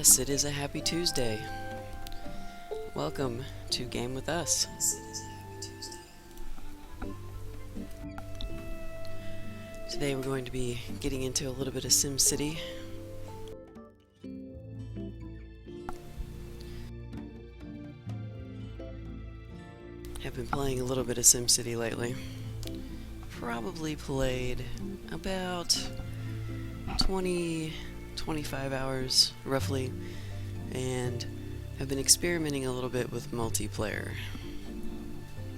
Yes, it is a happy Tuesday. Welcome to Game with Us. Today we're going to be getting into a little bit of SimCity. I've been playing a little bit of SimCity lately. Probably played about 25 hours, roughly, and I've been experimenting a little bit with multiplayer.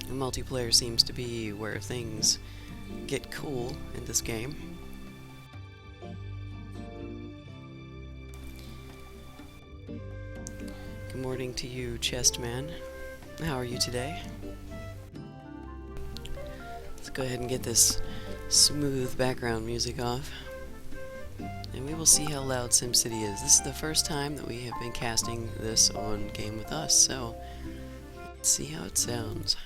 And multiplayer seems to be where things get cool in this game. Good morning to you, Chestman. How are you today? Let's go ahead and get this smooth background music off. And we will see how loud SimCity is. This is the first time that we have been casting this on Game With Us, so let's see how it sounds.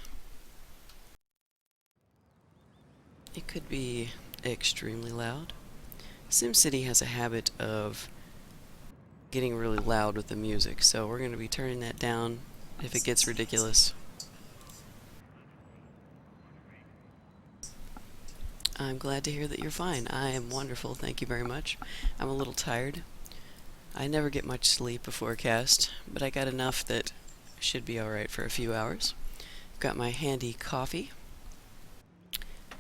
It could be extremely loud. SimCity has a habit of getting really loud with the music, so we're going to be turning that down if it gets ridiculous. I'm glad to hear that you're fine. I am wonderful, thank you very much. I'm a little tired. I never get much sleep before a cast, but I got enough that should be alright for a few hours. I've got my handy coffee.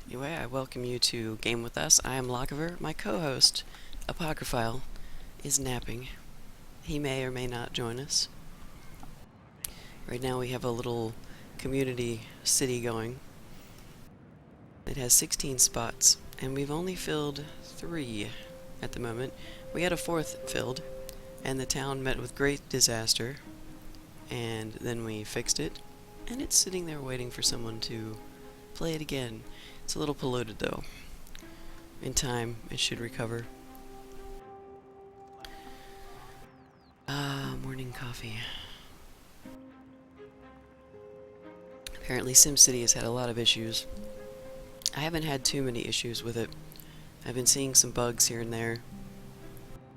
Anyway, I welcome you to Game With Us. I am Lochiver. My co-host, Apocryphile, is napping. He may or may not join us. Right now we have a little community city going. It has 16 spots, and we've only filled 3 at the moment. We had a 4th filled, and the town met with great disaster, and then we fixed it, and it's sitting there waiting for someone to play it again. It's a little polluted, though. In time, it should recover. Morning coffee. Apparently SimCity has had a lot of issues. I haven't had too many issues with it. I've been seeing some bugs here and there.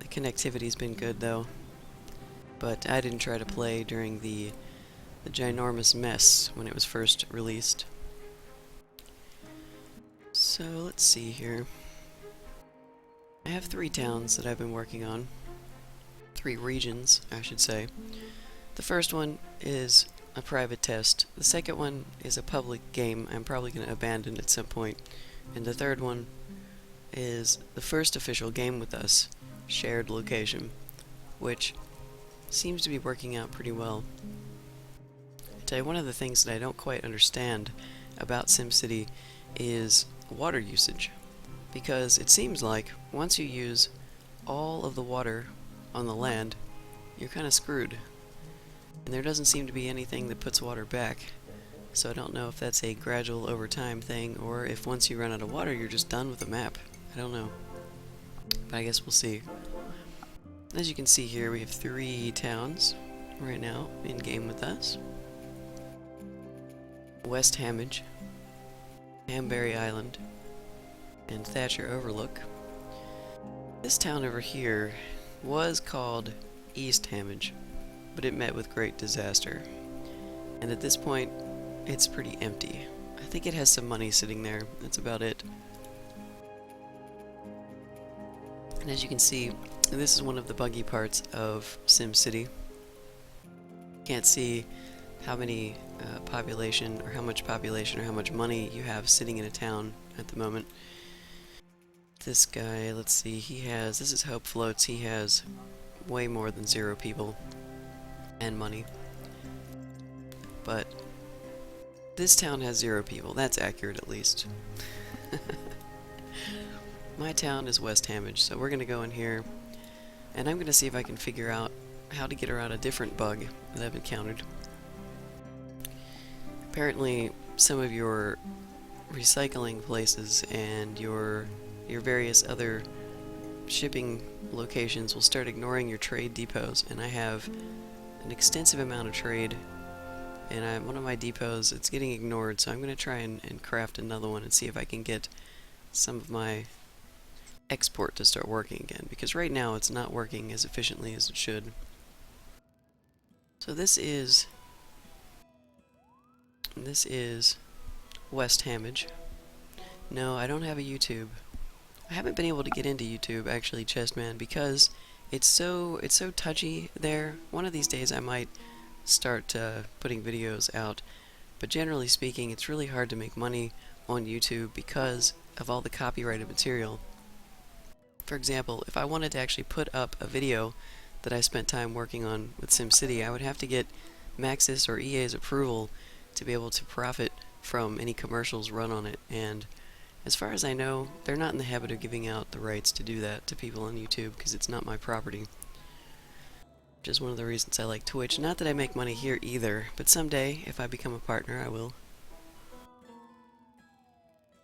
The connectivity's been good, though. But I didn't try to play during the ginormous mess when it was first released. So, let's see here. I have 3 towns that I've been working on. 3 regions, I should say. The first one is a private test. The second one is a public game I'm probably going to abandon at some point. And the third one is the first official Game With Us shared location, which seems to be working out pretty well. I tell you, one of the things that I don't quite understand about SimCity is water usage, because it seems like once you use all of the water on the land, you're kind of screwed. And there doesn't seem to be anything that puts water back. So I don't know if that's a gradual over time thing, or if once you run out of water, you're just done with the map. I don't know. But I guess we'll see. As you can see here, we have 3 towns right now in Game With Us. West Hamage, Hamberry Island, and Thatcher Overlook. This town over here was called East Hamage, but it met with great disaster. And at this point, it's pretty empty. I think it has some money sitting there. That's about it. And as you can see, this is one of the buggy parts of SimCity. Can't see how many population, or how much population, or how much money you have sitting in a town at the moment. This guy, let's see, this is Hope Floats, he has way more than 0 people and money. But this town has 0 people. That's accurate, at least. My town is West Hamage, so we're gonna go in here and I'm gonna see if I can figure out how to get around a different bug that I've encountered. Apparently some of your recycling places and your various other shipping locations will start ignoring your trade depots, and I have an extensive amount of trade, and one of my depots, it's getting ignored, so I'm going to try and craft another one and see if I can get some of my export to start working again, because right now it's not working as efficiently as it should. So this is West Hamage. No, I don't have a YouTube. I haven't been able to get into YouTube, actually, Chessman, because it's so touchy there. One of these days I might start putting videos out, but generally speaking, it's really hard to make money on YouTube because of all the copyrighted material. For example, if I wanted to actually put up a video that I spent time working on with SimCity, I would have to get Maxis or EA's approval to be able to profit from any commercials run on it, and as far as I know, they're not in the habit of giving out the rights to do that to people on YouTube because it's not my property. Just one of the reasons I like Twitch. Not that I make money here either, but someday, if I become a partner, I will.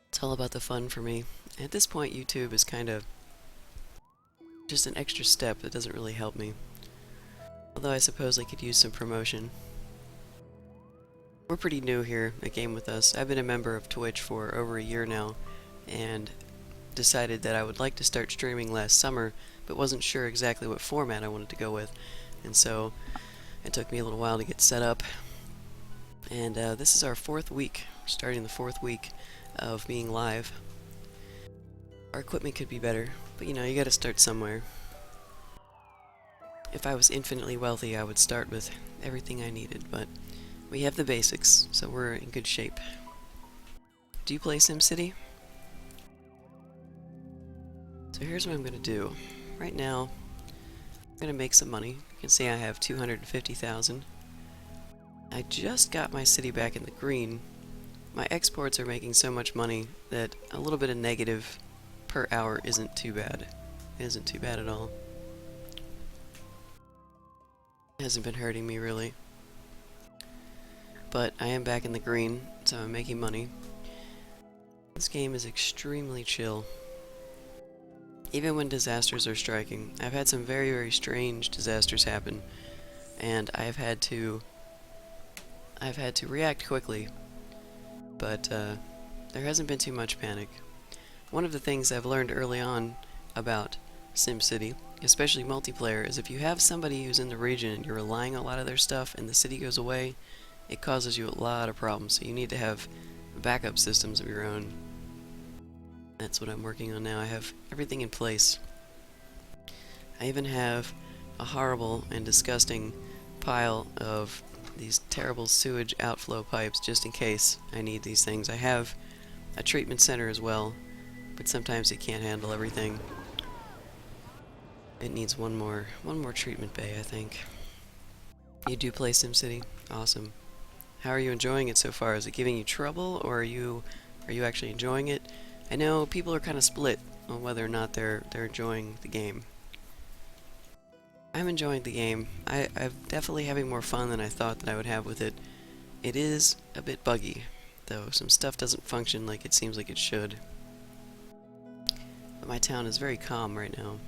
It's all about the fun for me. At this point, YouTube is kind of just an extra step that doesn't really help me. Although I suppose I could use some promotion. We're pretty new here at GameWithUs. I've been a member of Twitch for over a year now, and decided that I would like to start streaming last summer, but wasn't sure exactly what format I wanted to go with, and so it took me a little while to get set up. And this is our 4th week, starting the 4th week of being live. Our equipment could be better, but you know, you gotta start somewhere. If I was infinitely wealthy, I would start with everything I needed, but we have the basics, so we're in good shape. Do you play SimCity? So here's what I'm going to do. Right now, I'm going to make some money. You can see I have 250,000. I just got my city back in the green. My exports are making so much money that a little bit of negative per hour isn't too bad. It isn't too bad at all. It hasn't been hurting me really. But I am back in the green, so I'm making money. This game is extremely chill. Even when disasters are striking. I've had some very, very strange disasters happen, and I've had to react quickly, but there hasn't been too much panic. One of the things I've learned early on about SimCity, especially multiplayer, is if you have somebody who's in the region and you're relying on a lot of their stuff and the city goes away, it causes you a lot of problems, so you need to have backup systems of your own. That's what I'm working on now. I have everything in place. I even have a horrible and disgusting pile of these terrible sewage outflow pipes just in case I need these things. I have a treatment center as well, but sometimes it can't handle everything. It needs one more treatment bay, I think. You do play SimCity? Awesome. How are you enjoying it so far? Is it giving you trouble, or are you actually enjoying it? I know people are kind of split on whether or not they're enjoying the game. I'm enjoying the game. I'm definitely having more fun than I thought that I would have with it. It is a bit buggy, though. Some stuff doesn't function like it seems like it should. But my town is very calm right now.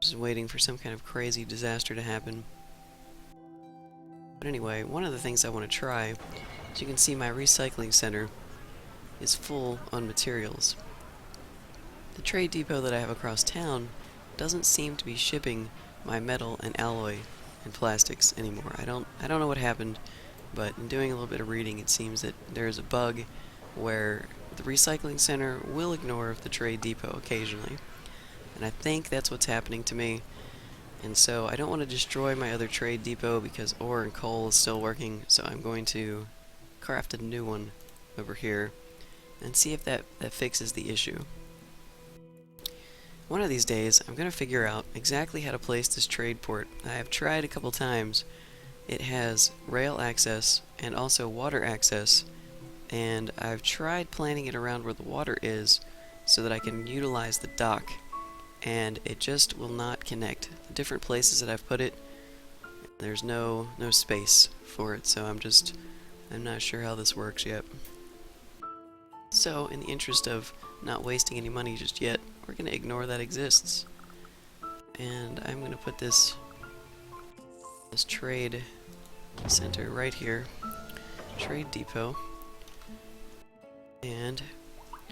Just waiting for some kind of crazy disaster to happen. But anyway, one of the things I want to try, as you can see, my recycling center is full on materials. The trade depot that I have across town doesn't seem to be shipping my metal and alloy and plastics anymore. I don't know what happened, but in doing a little bit of reading, it seems that there is a bug where the recycling center will ignore the trade depot occasionally. And I think that's what's happening to me. And so I don't want to destroy my other trade depot because ore and coal is still working, so I'm going to craft a new one over here and see if that fixes the issue. One of these days, I'm going to figure out exactly how to place this trade port. I have tried a couple times. It has rail access and also water access, and I've tried planning it around where the water is so that I can utilize the dock, and it just will not connect. The different places that I've put it, there's no space for it, so I'm not sure how this works yet. So, in the interest of not wasting any money just yet, we're going to ignore that exists. And I'm going to put this trade center right here, trade depot, and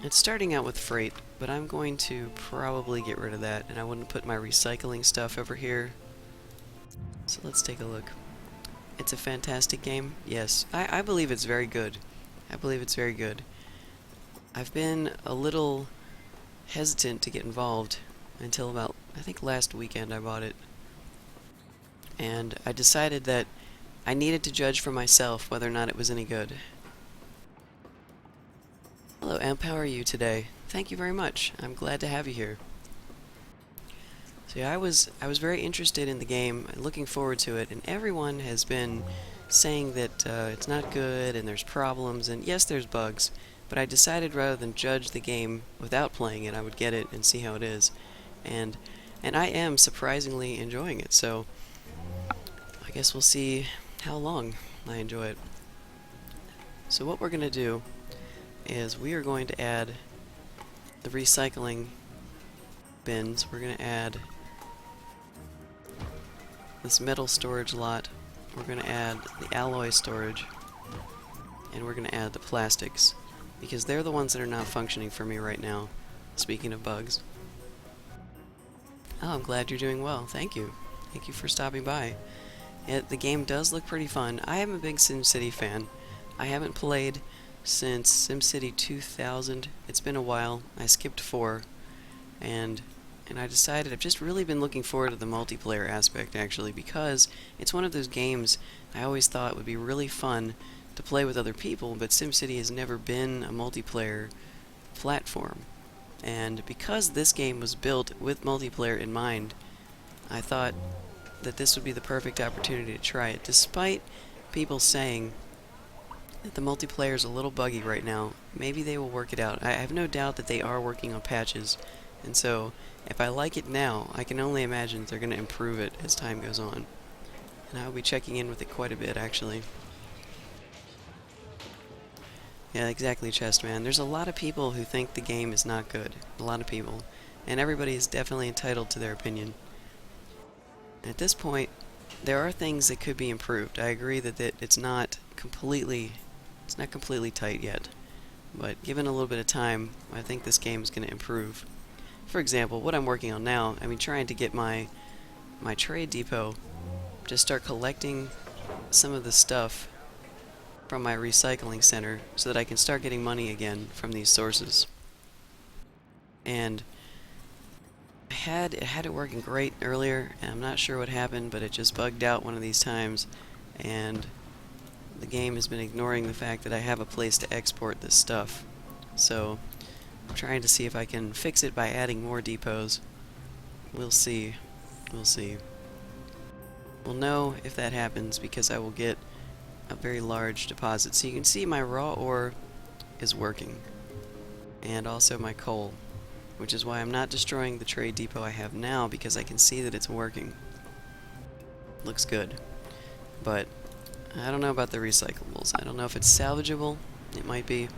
it's starting out with freight, but I'm going to probably get rid of that, and I wouldn't put my recycling stuff over here. So let's take a look. It's a fantastic game. Yes, I believe it's very good. I believe it's very good. I've been a little hesitant to get involved until about, I think last weekend I bought it. And I decided that I needed to judge for myself whether or not it was any good. Hello, Amp, how are you today? Thank you very much. I'm glad to have you here. So yeah, I was very interested in the game, looking forward to it, and everyone has been saying that it's not good and there's problems, and yes, there's bugs, but I decided rather than judge the game without playing it, I would get it and see how it is. And I am surprisingly enjoying it, so I guess we'll see how long I enjoy it. So what we're going to do is we are going to add the recycling bins. We're going to add this metal storage lot. We're going to add the alloy storage, and we're going to add the plastics, because they're the ones that are not functioning for me right now, speaking of bugs. Oh, I'm glad you're doing well. Thank you. Thank you for stopping by. The game does look pretty fun. I am a big SimCity fan. I haven't played since SimCity 2000. It's been a while. I skipped 4, and I decided I've just really been looking forward to the multiplayer aspect, actually, because it's one of those games I always thought would be really fun to play with other people, but SimCity has never been a multiplayer platform. And because this game was built with multiplayer in mind, I thought that this would be the perfect opportunity to try it, despite people saying that the multiplayer is a little buggy right now. Maybe they will work it out. I have no doubt that they are working on patches, and so if I like it now, I can only imagine they're going to improve it as time goes on. And I'll be checking in with it quite a bit, actually. Yeah, exactly, Chestman. There's a lot of people who think the game is not good. A lot of people. And everybody is definitely entitled to their opinion. At this point, there are things that could be improved. I agree that it's not completely tight yet. But given a little bit of time, I think this game is going to improve. For example, what I'm working on now, trying to get my trade depot to start collecting some of the stuff from my recycling center so that I can start getting money again from these sources. And I had it working great earlier, and I'm not sure what happened, but it just bugged out one of these times, and the game has been ignoring the fact that I have a place to export this stuff. So I'm trying to see if I can fix it by adding more depots. We'll see. We'll see. We'll know if that happens because I will get a very large deposit. So you can see my raw ore is working. And also my coal. Which is why I'm not destroying the trade depot I have now, because I can see that it's working. Looks good. But I don't know about the recyclables. I don't know if it's salvageable. It might be.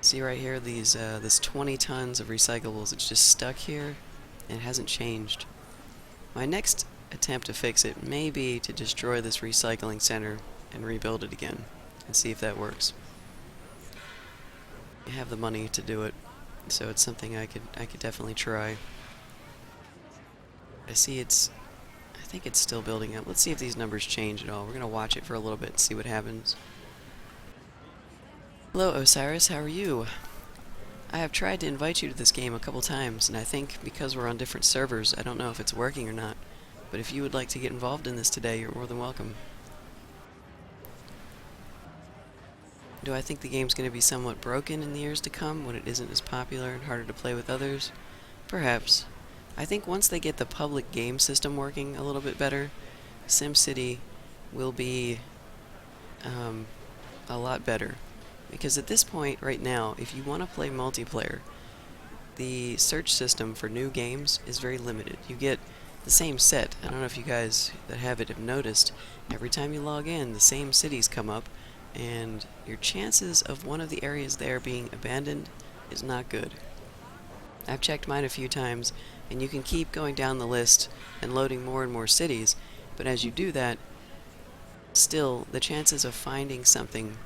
See right here, this 20 tons of recyclables, it's just stuck here, and it hasn't changed. My next attempt to fix it may be to destroy this recycling center and rebuild it again, and see if that works. I have the money to do it, so it's something I could definitely try. I think it's still building up. Let's see if these numbers change at all. We're gonna watch it for a little bit and see what happens. Hello, Osiris, how are you? I have tried to invite you to this game a couple times, and I think because we're on different servers, I don't know if it's working or not. But if you would like to get involved in this today, you're more than welcome. Do I think the game's going to be somewhat broken in the years to come when it isn't as popular and harder to play with others? Perhaps. I think once they get the public game system working a little bit better, SimCity will be a lot better. Because at this point, right now, if you want to play multiplayer, the search system for new games is very limited. You get the same set. I don't know if you guys that have it have noticed. Every time you log in, the same cities come up, and your chances of one of the areas there being abandoned is not good. I've checked mine a few times, and you can keep going down the list and loading more and more cities, but as you do that, still, the chances of finding something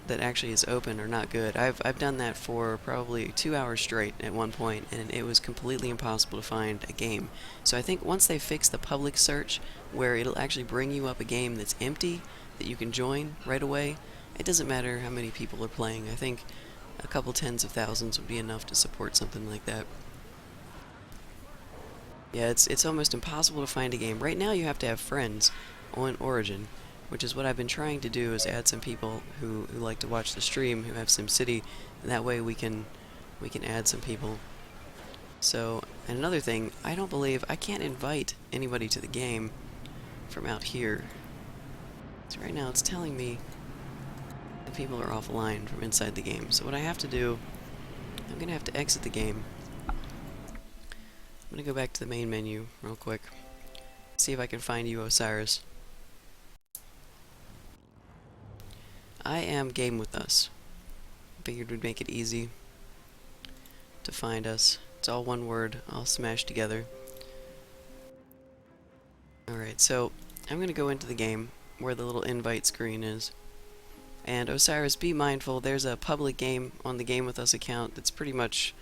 that actually is open are not good. I've done that for probably 2 hours straight at one point, and it was completely impossible to find a game. So I think once they fix the public search, where it'll actually bring you up a game that's empty that you can join right away, it doesn't matter how many people are playing. I think a couple tens of thousands would be enough to support something like that. Yeah, it's almost impossible to find a game. Right now you have to have friends on Origin, which is what I've been trying to do, is add some people who like to watch the stream who have SimCity, and that way we can add some people. So, and another thing, I can't invite anybody to the game from out here. So right now it's telling me that people are offline from inside the game. So what I have to do, I'm going to have to exit the game. I'm going to go back to the main menu real quick. See if I can find you, Osiris. I am GameWithUs. Figured we'd make it easy to find us. It's all one word, all smashed together. Alright, so I'm going to go into the game where the little invite screen is. And Osiris, be mindful, there's a public game on the GameWithUs account that's pretty much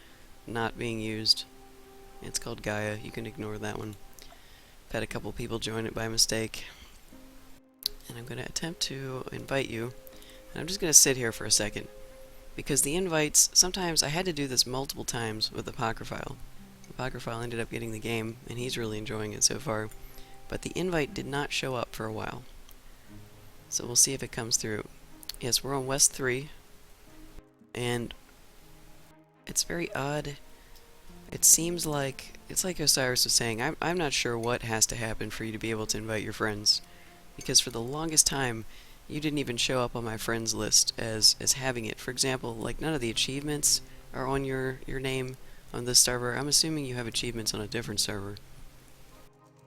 not being used. It's called Gaia. You can ignore that one. I've had a couple people join it by mistake. And I'm going to attempt to invite you. And I'm just going to sit here for a second, because the invites, sometimes I had to do this multiple times with Apocryphile. Apocryphile ended up getting the game, and he's really enjoying it so far. But the invite did not show up for a while. So we'll see if it comes through. Yes, we're on West 3, and it's very odd. It seems like, it's like Osiris was saying, I'm not sure what has to happen for you to be able to invite your friends. Because for the longest time, you didn't even show up on my friends list as having it. For example, like none of the achievements are on your name on this server. I'm assuming you have achievements on a different server.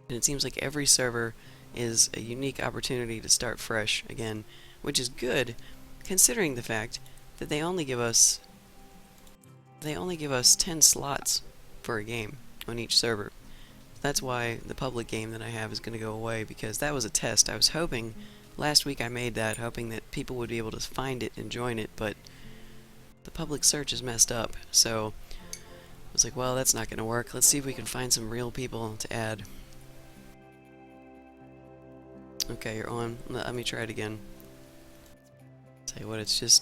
And it seems like every server is a unique opportunity to start fresh again, which is good, considering the fact that they only give us 10 slots for a game on each server. That's why the public game that I have is going to go away, because that was a test. I was hoping, last week I made that, hoping that people would be able to find it and join it, but the public search is messed up, so I was like, well, that's not going to work. Let's see if we can find some real people to add. Okay, you're on. Let me try it again. Tell you what, it's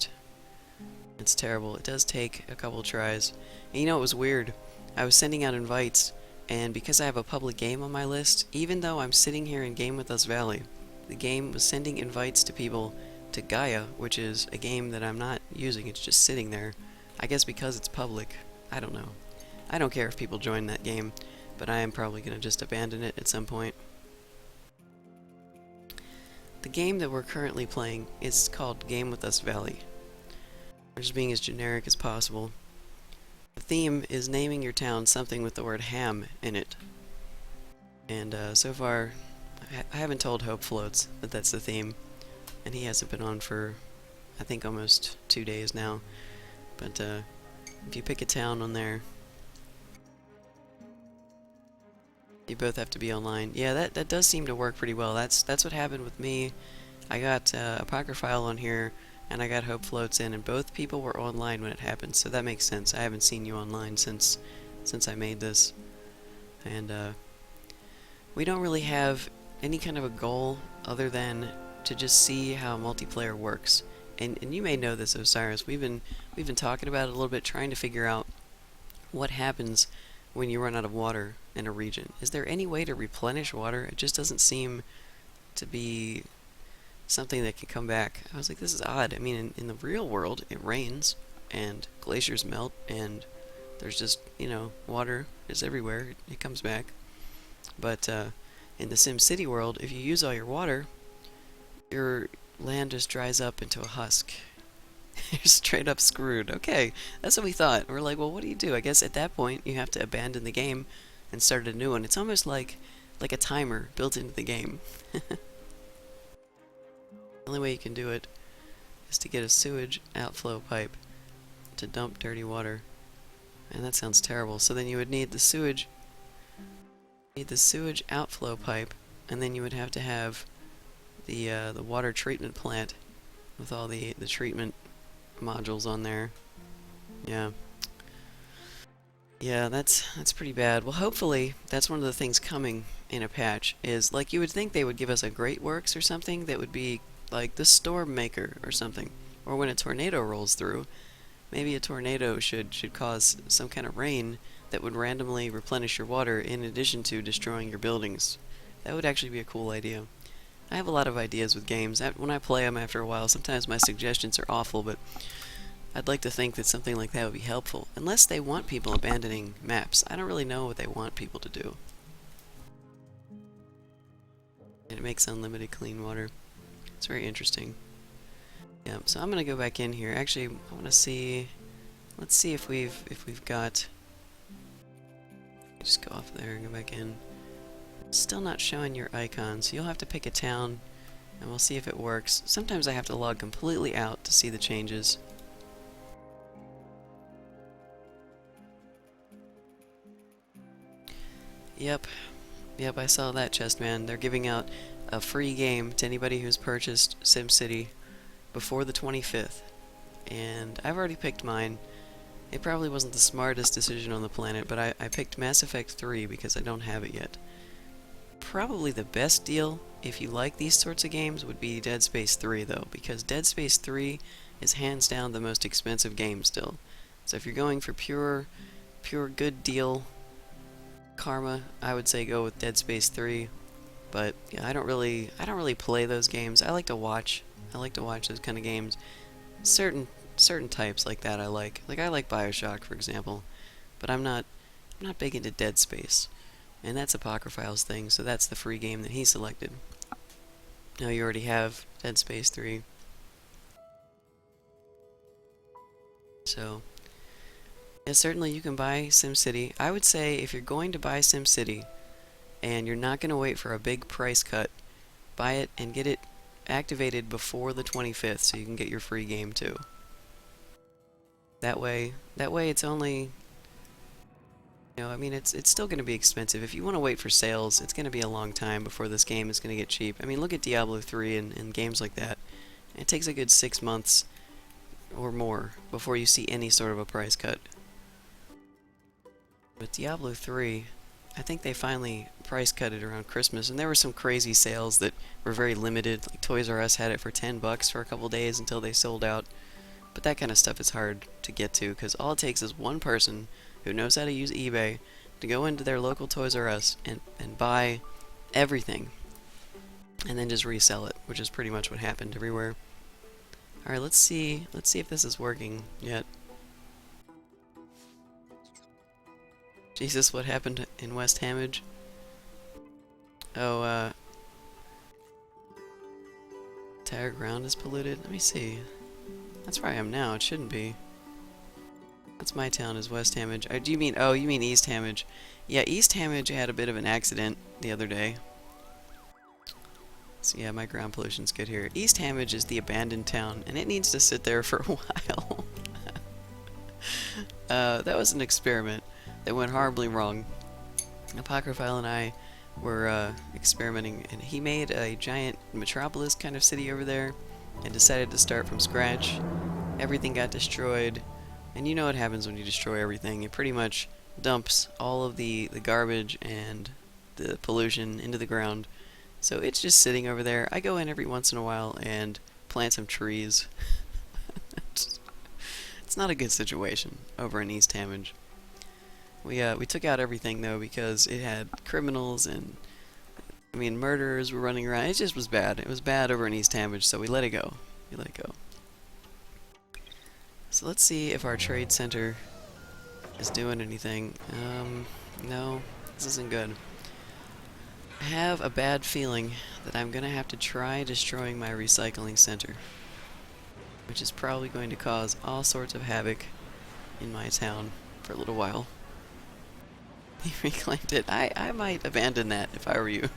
terrible. It does take a couple tries. And you know, it was weird. I was sending out invites, and because I have a public game on my list, even though I'm sitting here in GameWithUs Valley, the game was sending invites to people to Gaia, which is a game that I'm not using. It's just sitting there. I guess because it's public. I don't know. I don't care if people join that game, but I am probably going to just abandon it at some point. The game that we're currently playing is called GameWithUs Valley. We're just being as generic as possible. The theme is naming your town something with the word ham in it. And so far, I haven't told Hope Floats that that's the theme. And he hasn't been on for, I think, almost 2 days now. But if you pick a town on there, you both have to be online. Yeah, that does seem to work pretty well. That's what happened with me. I got Apocryphile on here, and I got Hope Floats in, and both people were online when it happened, so that makes sense. I haven't seen you online since I made this. And we don't really have any kind of a goal other than to just see how multiplayer works. And you may know this, Osiris. We've been talking about it a little bit, trying to figure out what happens when you run out of water in a region. Is there any way to replenish water? It just doesn't seem to be something that can come back. I was like, this is odd. I mean, in the real world, it rains, and glaciers melt, and there's just, water is everywhere. It comes back. But in the SimCity world, if you use all your water, your land just dries up into a husk. You're straight up screwed. Okay, that's what we thought. We're like, well, what do you do? I guess at that point, you have to abandon the game and start a new one. It's almost like a timer built into the game. The only way you can do it is to get a sewage outflow pipe to dump dirty water. And that sounds terrible. So then you would need the sewage outflow pipe, and then you would have to have the water treatment plant with all the treatment modules on there. Yeah. Yeah, that's pretty bad. Well, hopefully, that's one of the things coming in a patch, is like you would think they would give us a Great Works or something that would be like the Storm Maker or something. Or when a tornado rolls through, maybe a tornado should cause some kind of rain that would randomly replenish your water in addition to destroying your buildings. That would actually be a cool idea. I have a lot of ideas with games. When I play them after a while, sometimes my suggestions are awful, but I'd like to think that something like that would be helpful. Unless they want people abandoning maps. I don't really know what they want people to do. And it makes unlimited clean water. It's very interesting. Yeah, so I'm gonna go back in here. Actually, I want to see. Let's see if we've got. Just go off there and go back in. Still not showing your icons. So you'll have to pick a town, and we'll see if it works. Sometimes I have to log completely out to see the changes. Yep, I saw that, Chestman. They're giving out a free game to anybody who's purchased SimCity before the 25th. And I've already picked mine. It probably wasn't the smartest decision on the planet, but I picked Mass Effect 3 because I don't have it yet. Probably the best deal, if you like these sorts of games, would be Dead Space 3, though, because Dead Space 3 is hands down the most expensive game still. So if you're going for pure good deal karma, I would say go with Dead Space 3. But yeah, I don't really play those games. I like to watch. I like to watch those kind of games. Certain types like that I like. Like I like BioShock, for example, but I'm not big into Dead Space. And that's Apocryphile's thing, so that's the free game that he selected. Now you already have Dead Space 3. So yeah, certainly you can buy SimCity. I would say if you're going to buy SimCity and you're not going to wait for a big price cut, buy it and get it activated before the 25th so you can get your free game too. That way it's only, I mean, it's still going to be expensive. If you want to wait for sales, it's going to be a long time before this game is going to get cheap. I mean, look at Diablo 3 and games like that. It takes a good 6 months or more before you see any sort of a price cut. With Diablo 3, I think they finally price cut it around Christmas, and there were some crazy sales that were very limited. Like Toys R Us had it for $10 for a couple days until they sold out. But that kind of stuff is hard to get to, because all it takes is one person who knows how to use eBay to go into their local Toys R Us and buy everything, and then just resell it, which is pretty much what happened everywhere. Alright, let's see if this is working yet. Jesus, what happened in West Hamage? Oh, entire ground is polluted? Let me see. That's where I am now, it shouldn't be. That's my town, is West Hamage. Do you mean, oh, you mean East Hamage. Yeah, East Hamage had a bit of an accident the other day. So yeah, my ground pollution's good here. East Hamage is the abandoned town, and it needs to sit there for a while. That was an experiment that went horribly wrong. Apocryphile and I were experimenting, and he made a giant metropolis kind of city over there, and decided to start from scratch. Everything got destroyed, and you know what happens when you destroy everything. It pretty much dumps all of the garbage and the pollution into the ground. So it's just sitting over there. I go in every once in a while and plant some trees. It's not a good situation over in East Hamage. We took out everything though because it had criminals and, I mean, murderers were running around. It just was bad. It was bad over in East Hamage, so we let it go. So let's see if our trade center is doing anything. No, this isn't good. I have a bad feeling that I'm gonna have to try destroying my recycling center, which is probably going to cause all sorts of havoc in my town for a little while. He reclaimed it. I might abandon that if I were you.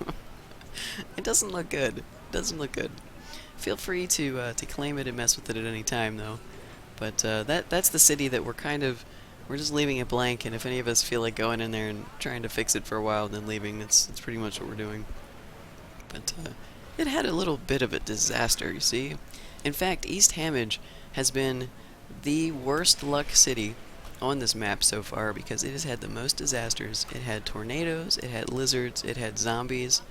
It doesn't look good. It doesn't look good. Feel free to claim it and mess with it at any time, though. But that's the city that we're just leaving it blank, and if any of us feel like going in there and trying to fix it for a while and then leaving, that's pretty much what we're doing. But it had a little bit of a disaster, you see. In fact, East Hamage has been the worst luck city on this map so far because it has had the most disasters. It had tornadoes, it had lizards, it had zombies,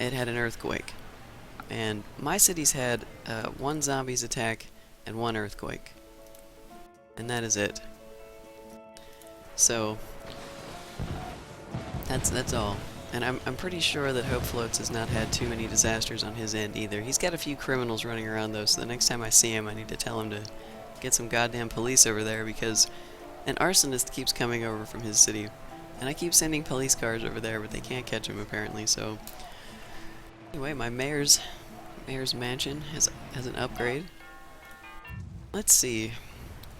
it had an earthquake. And my city's had one zombies attack and one earthquake. And that is it. So, that's all. And I'm pretty sure that Hope Floats has not had too many disasters on his end either. He's got a few criminals running around though, so the next time I see him I need to tell him to get some goddamn police over there because an arsonist keeps coming over from his city. And I keep sending police cars over there, but they can't catch him apparently, so... Anyway, my mayor's mansion has an upgrade. Let's see.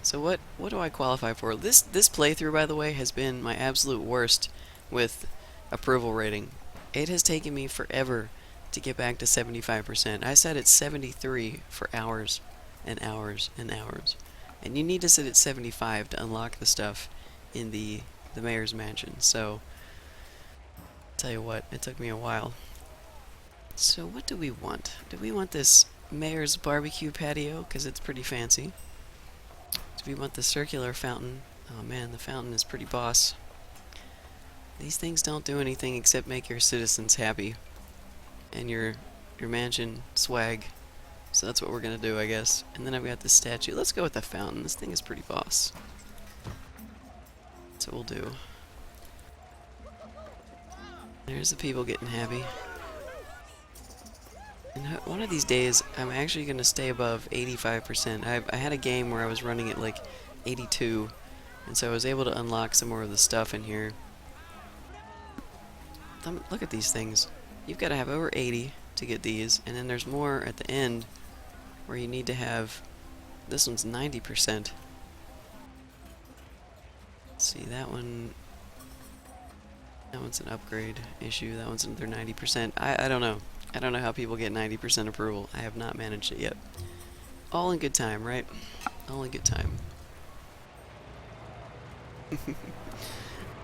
So what do I qualify for? This playthrough, by the way, has been my absolute worst with approval rating. It has taken me forever to get back to 75%. I sat at 73 for hours and hours and hours. And you need to sit at 75 to unlock the stuff in the mayor's mansion. So, tell you what, it took me a while. So what do we want? Do we want this mayor's barbecue patio, because it's pretty fancy? Do we want the circular fountain? Oh man, the fountain is pretty boss. These things don't do anything except make your citizens happy. And your mansion swag. So that's what we're gonna do, I guess. And then I've got this statue. Let's go with the fountain. This thing is pretty boss. That's what we'll do. There's the people getting happy. And one of these days, I'm actually going to stay above 85%. I had a game where I was running at like 82, and so I was able to unlock some more of the stuff in here. Look at these things. You've got to have over 80 to get these, and then there's more at the end where you need to have... This one's 90%. Let's see, that one's an upgrade issue. That one's another 90%. I don't know. I don't know how people get 90% approval. I have not managed it yet. All in good time, right? All in good time.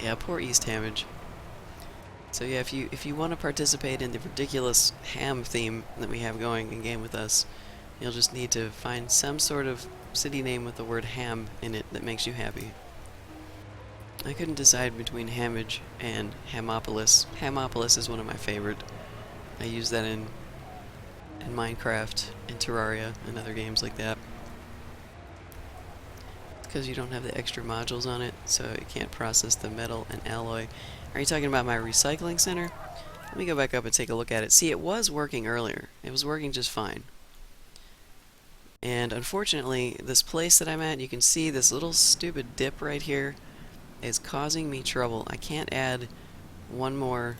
Yeah, poor East Hamage. So yeah, if you want to participate in the ridiculous ham theme that we have going in Game With Us, you'll just need to find some sort of city name with the word ham in it that makes you happy. I couldn't decide between Hamage and Hamopolis. Hamopolis is one of my favorite. I use that in Minecraft, in Terraria, and other games like that. Because you don't have the extra modules on it, so it can't process the metal and alloy. Are you talking about my recycling center? Let me go back up and take a look at it. See, it was working earlier. It was working just fine. And unfortunately, this place that I'm at, you can see this little stupid dip right here is causing me trouble. I can't add one more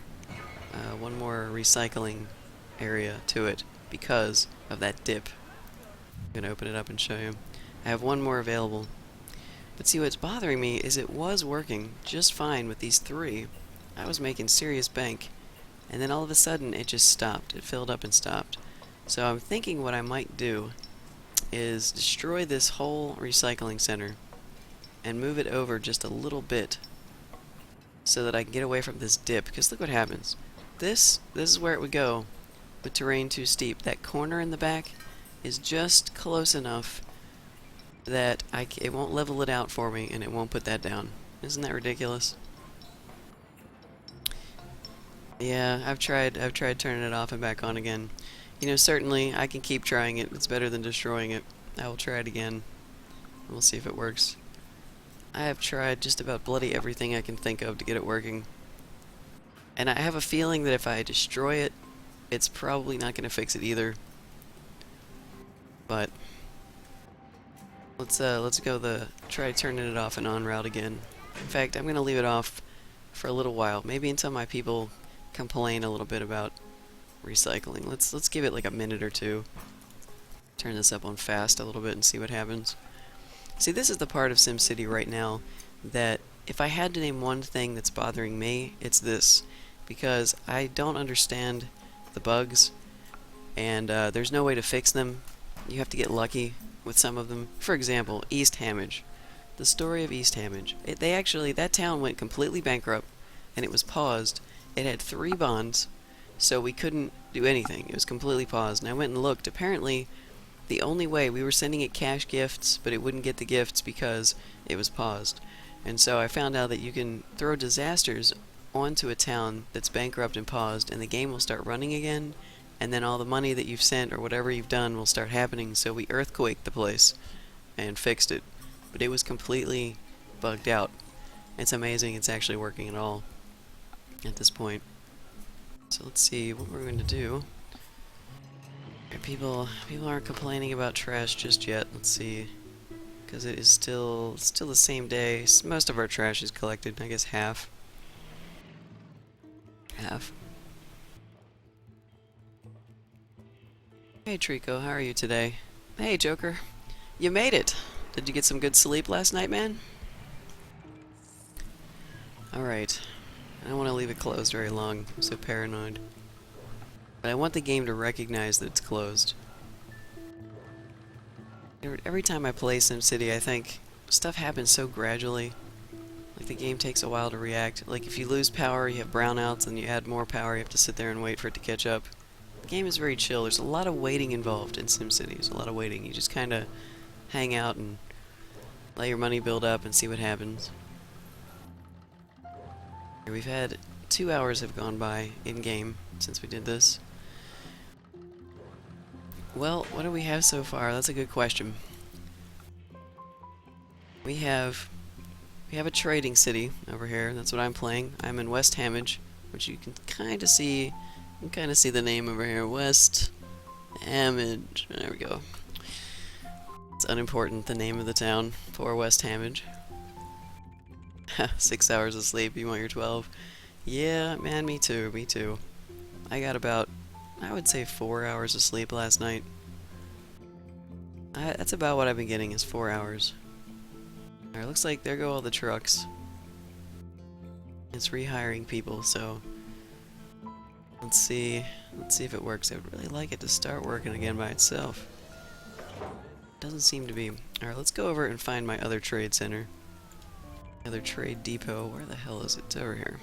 recycling area to it because of that dip. I'm going to open it up and show you. I have one more available. But see, what's bothering me is it was working just fine with these three. I was making serious bank. And then all of a sudden, it just stopped. It filled up and stopped. So I'm thinking what I might do is destroy this whole recycling center and move it over just a little bit so that I can get away from this dip. Because look what happens. This is where it would go with terrain too steep. That corner in the back is just close enough that it won't level it out for me and it won't put that down. Isn't that ridiculous? Yeah, I've tried turning it off and back on again. You know, certainly I can keep trying it. It's better than destroying it. I will try it again. We'll see if it works. I have tried just about bloody everything I can think of to get it working. And I have a feeling that if I destroy it, it's probably not going to fix it either. But let's go try turning it off and on route again. In fact, I'm going to leave it off for a little while, maybe until my people complain a little bit about recycling. Let's give it like a minute or two. Turn this up on fast a little bit and see what happens. See, this is the part of SimCity right now that if I had to name one thing that's bothering me, it's this. Because I don't understand the bugs, and there's no way to fix them. You have to get lucky with some of them. For example, East Hamage. The story of East Hamage. That town went completely bankrupt, and it was paused. It had 3 bonds, so we couldn't do anything. It was completely paused, and I went and looked. Apparently, The only way, we were sending it cash gifts, but it wouldn't get the gifts because it was paused. And so I found out that you can throw disasters onto a town that's bankrupt and paused, and the game will start running again, and then all the money that you've sent or whatever you've done will start happening. So we earthquaked the place and fixed it. But it was completely bugged out. It's amazing it's actually working at all at this point. So let's see what we're going to do. People aren't complaining about trash just yet. Let's see, because it is still the same day. Most of our trash is collected. I guess half. Hey Trico, how are you today? Hey Joker, you made it. Did you get some good sleep last night, man? All right. I don't want to leave it closed very long. I'm so paranoid. But I want the game to recognize that it's closed. Every time I play SimCity, I think stuff happens so gradually. Like, the game takes a while to react. Like, if you lose power, you have brownouts, and you add more power, you have to sit there and wait for it to catch up. The game is very chill. There's a lot of waiting involved in SimCity. There's a lot of waiting. You just kind of hang out and let your money build up and see what happens. We've had 2 hours have gone by in-game since we did this. Well, what do we have so far? That's a good question. We have a trading city over here. That's what I'm playing. I'm in West Hamage, which you can kind of see. You can kind of see the name over here, West Hamage. There we go. It's unimportant, the name of the town for West Hamage. 6 hours of sleep. You want your 12? Yeah, man, me too. Me too. I got about, I would say, 4 hours of sleep last night. That's about what I've been getting, is 4 hours. Alright, looks like there go all the trucks. It's rehiring people, so let's see if it works. I would really like it to start working again by itself. Doesn't seem to be. Alright, let's go over and find my other trade center. Other trade depot. Where the hell is it? It's over here.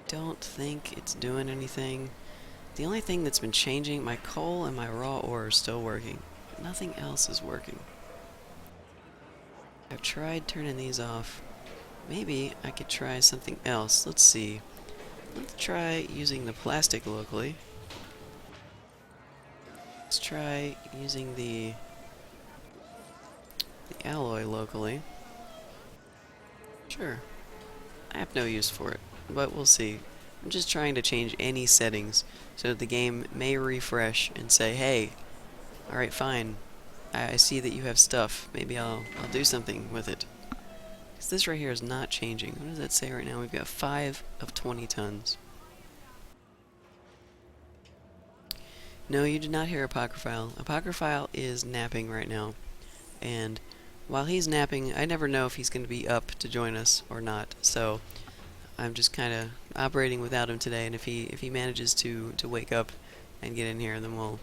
Don't think it's doing anything. The only thing that's been changing, my coal and my raw ore are still working. Nothing else is working. I've tried turning these off. Maybe I could try something else. Let's see. Let's try using the plastic locally. Let's try using the alloy locally. Sure. I have no use for it, but we'll see. I'm just trying to change any settings so that the game may refresh and say, hey, alright, fine. I see that you have stuff. Maybe I'll do something with it. Because this right here is not changing. What does that say right now? We've got 5 of 20 tons. No, you did not hear Apocryphile. Apocryphile is napping right now. And while he's napping, I never know if he's going to be up to join us or not. So I'm just kind of operating without him today. And if he manages to wake up and get in here, then we'll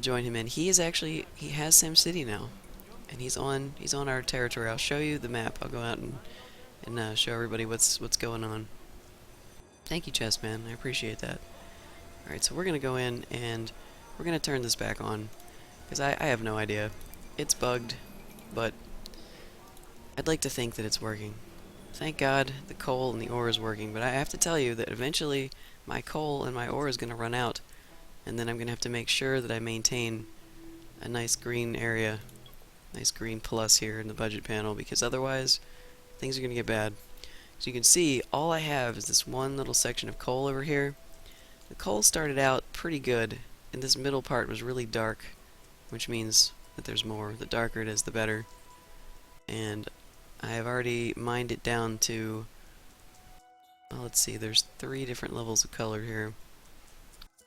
join him in. He has SimCity now, and he's on our territory. I'll show you the map. I'll go out and show everybody what's going on. Thank you, Chessman. I appreciate that. All right, so we're gonna go in and we're gonna turn this back on because I have no idea. It's bugged, but I'd like to think that it's working. Thank God the coal and the ore is working, but I have to tell you that eventually my coal and my ore is going to run out, and then I'm going to have to make sure that I maintain a nice green area, nice green plus here in the budget panel, because otherwise things are going to get bad. So you can see all I have is this one little section of coal over here. The coal started out pretty good, and this middle part was really dark, which means that there's more. The darker it is, the better. And I have already mined it down to, well, let's see, there's 3 different levels of color here.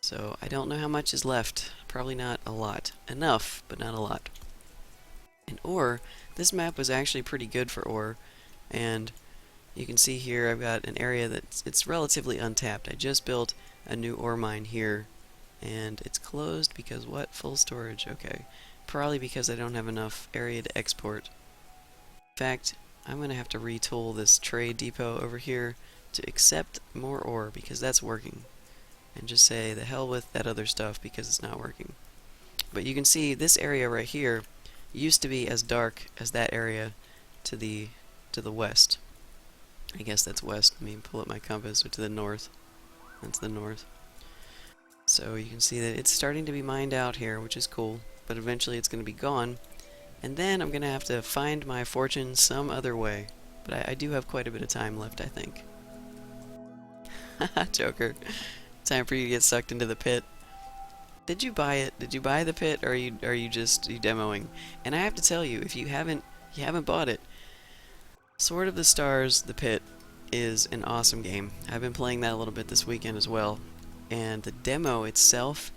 So I don't know how much is left. Probably not a lot. Enough, but not a lot. And ore, this map was actually pretty good for ore, and you can see here I've got an area it's relatively untapped. I just built a new ore mine here, and it's closed because what? Full storage. Okay. Probably because I don't have enough area to export. In fact, I'm going to have to retool this trade depot over here to accept more ore, because that's working. and just say the hell with that other stuff because it's not working. But you can see this area right here used to be as dark as that area to the west. I guess that's west. Let me pull up my compass. Or to the north. That's the north. So you can see that it's starting to be mined out here, which is cool. But eventually it's going to be gone. And then I'm going to have to find my fortune some other way. But I do have quite a bit of time left, I think. Haha, Joker. Time for you to get sucked into the pit. Did you buy it? Did you buy the pit, or are you just demoing? And I have to tell you, if you haven't bought it, Sword of the Stars: The Pit is an awesome game. I've been playing that a little bit this weekend as well, and the demo itself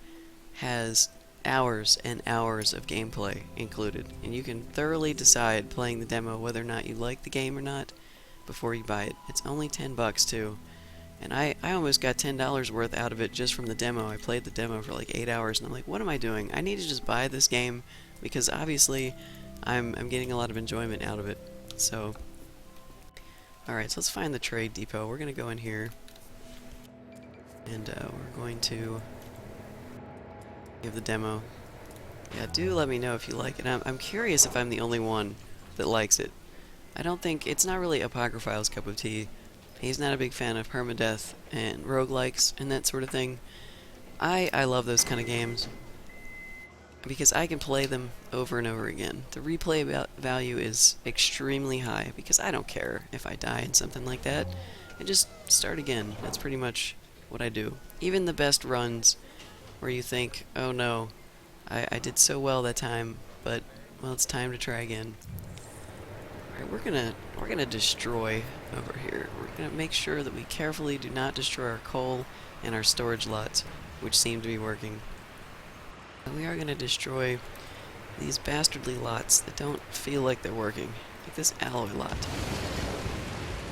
has hours and hours of gameplay included, and you can thoroughly decide playing the demo whether or not you like the game or not before you buy it. It's only $10 too. And I almost got $10 worth out of it just from the demo. I played the demo for like 8 hours, and I'm like, what am I doing? I need to just buy this game, because obviously I'm getting a lot of enjoyment out of it. So, alright, so let's find the trade depot. We're going to go in here, and we're going to give the demo. Yeah, do let me know if you like it. I'm curious if I'm the only one that likes it. I don't think, it's not really Apocryphile's cup of tea. He's not a big fan of permadeath and roguelikes and that sort of thing. I love those kind of games because I can play them over and over again. The replay value is extremely high because I don't care if I die in something like that. I just start again. That's pretty much what I do. Even the best runs where you think, oh no, I did so well that time, but well, it's time to try again. Alright, we're gonna destroy over here. We're gonna make sure that we carefully do not destroy our coal and our storage lots, which seem to be working. And we are gonna destroy these bastardly lots that don't feel like they're working, like this alloy lot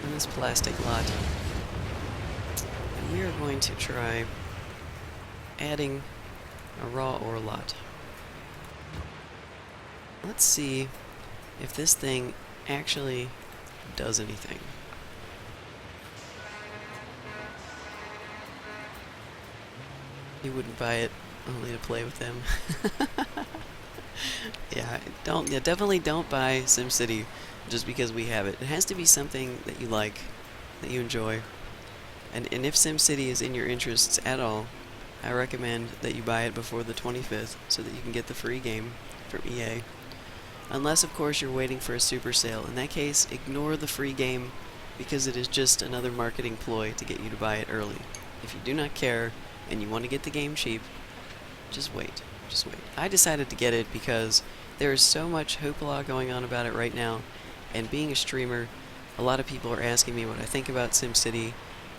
and this plastic lot. And we are going to try adding a raw ore lot. Let's see if this thing actually does anything. You wouldn't buy it only to play with them. Yeah, definitely don't buy SimCity just because we have it. It has to be something that you like, that you enjoy. And if SimCity is in your interests at all, I recommend that you buy it before the 25th so that you can get the free game from EA. Unless, of course, you're waiting for a super sale. In that case, ignore the free game because it is just another marketing ploy to get you to buy it early. If you do not care and you want to get the game cheap, just wait. Just wait. I decided to get it because there is so much hoopla going on about it right now, and being a streamer, a lot of people are asking me what I think about SimCity,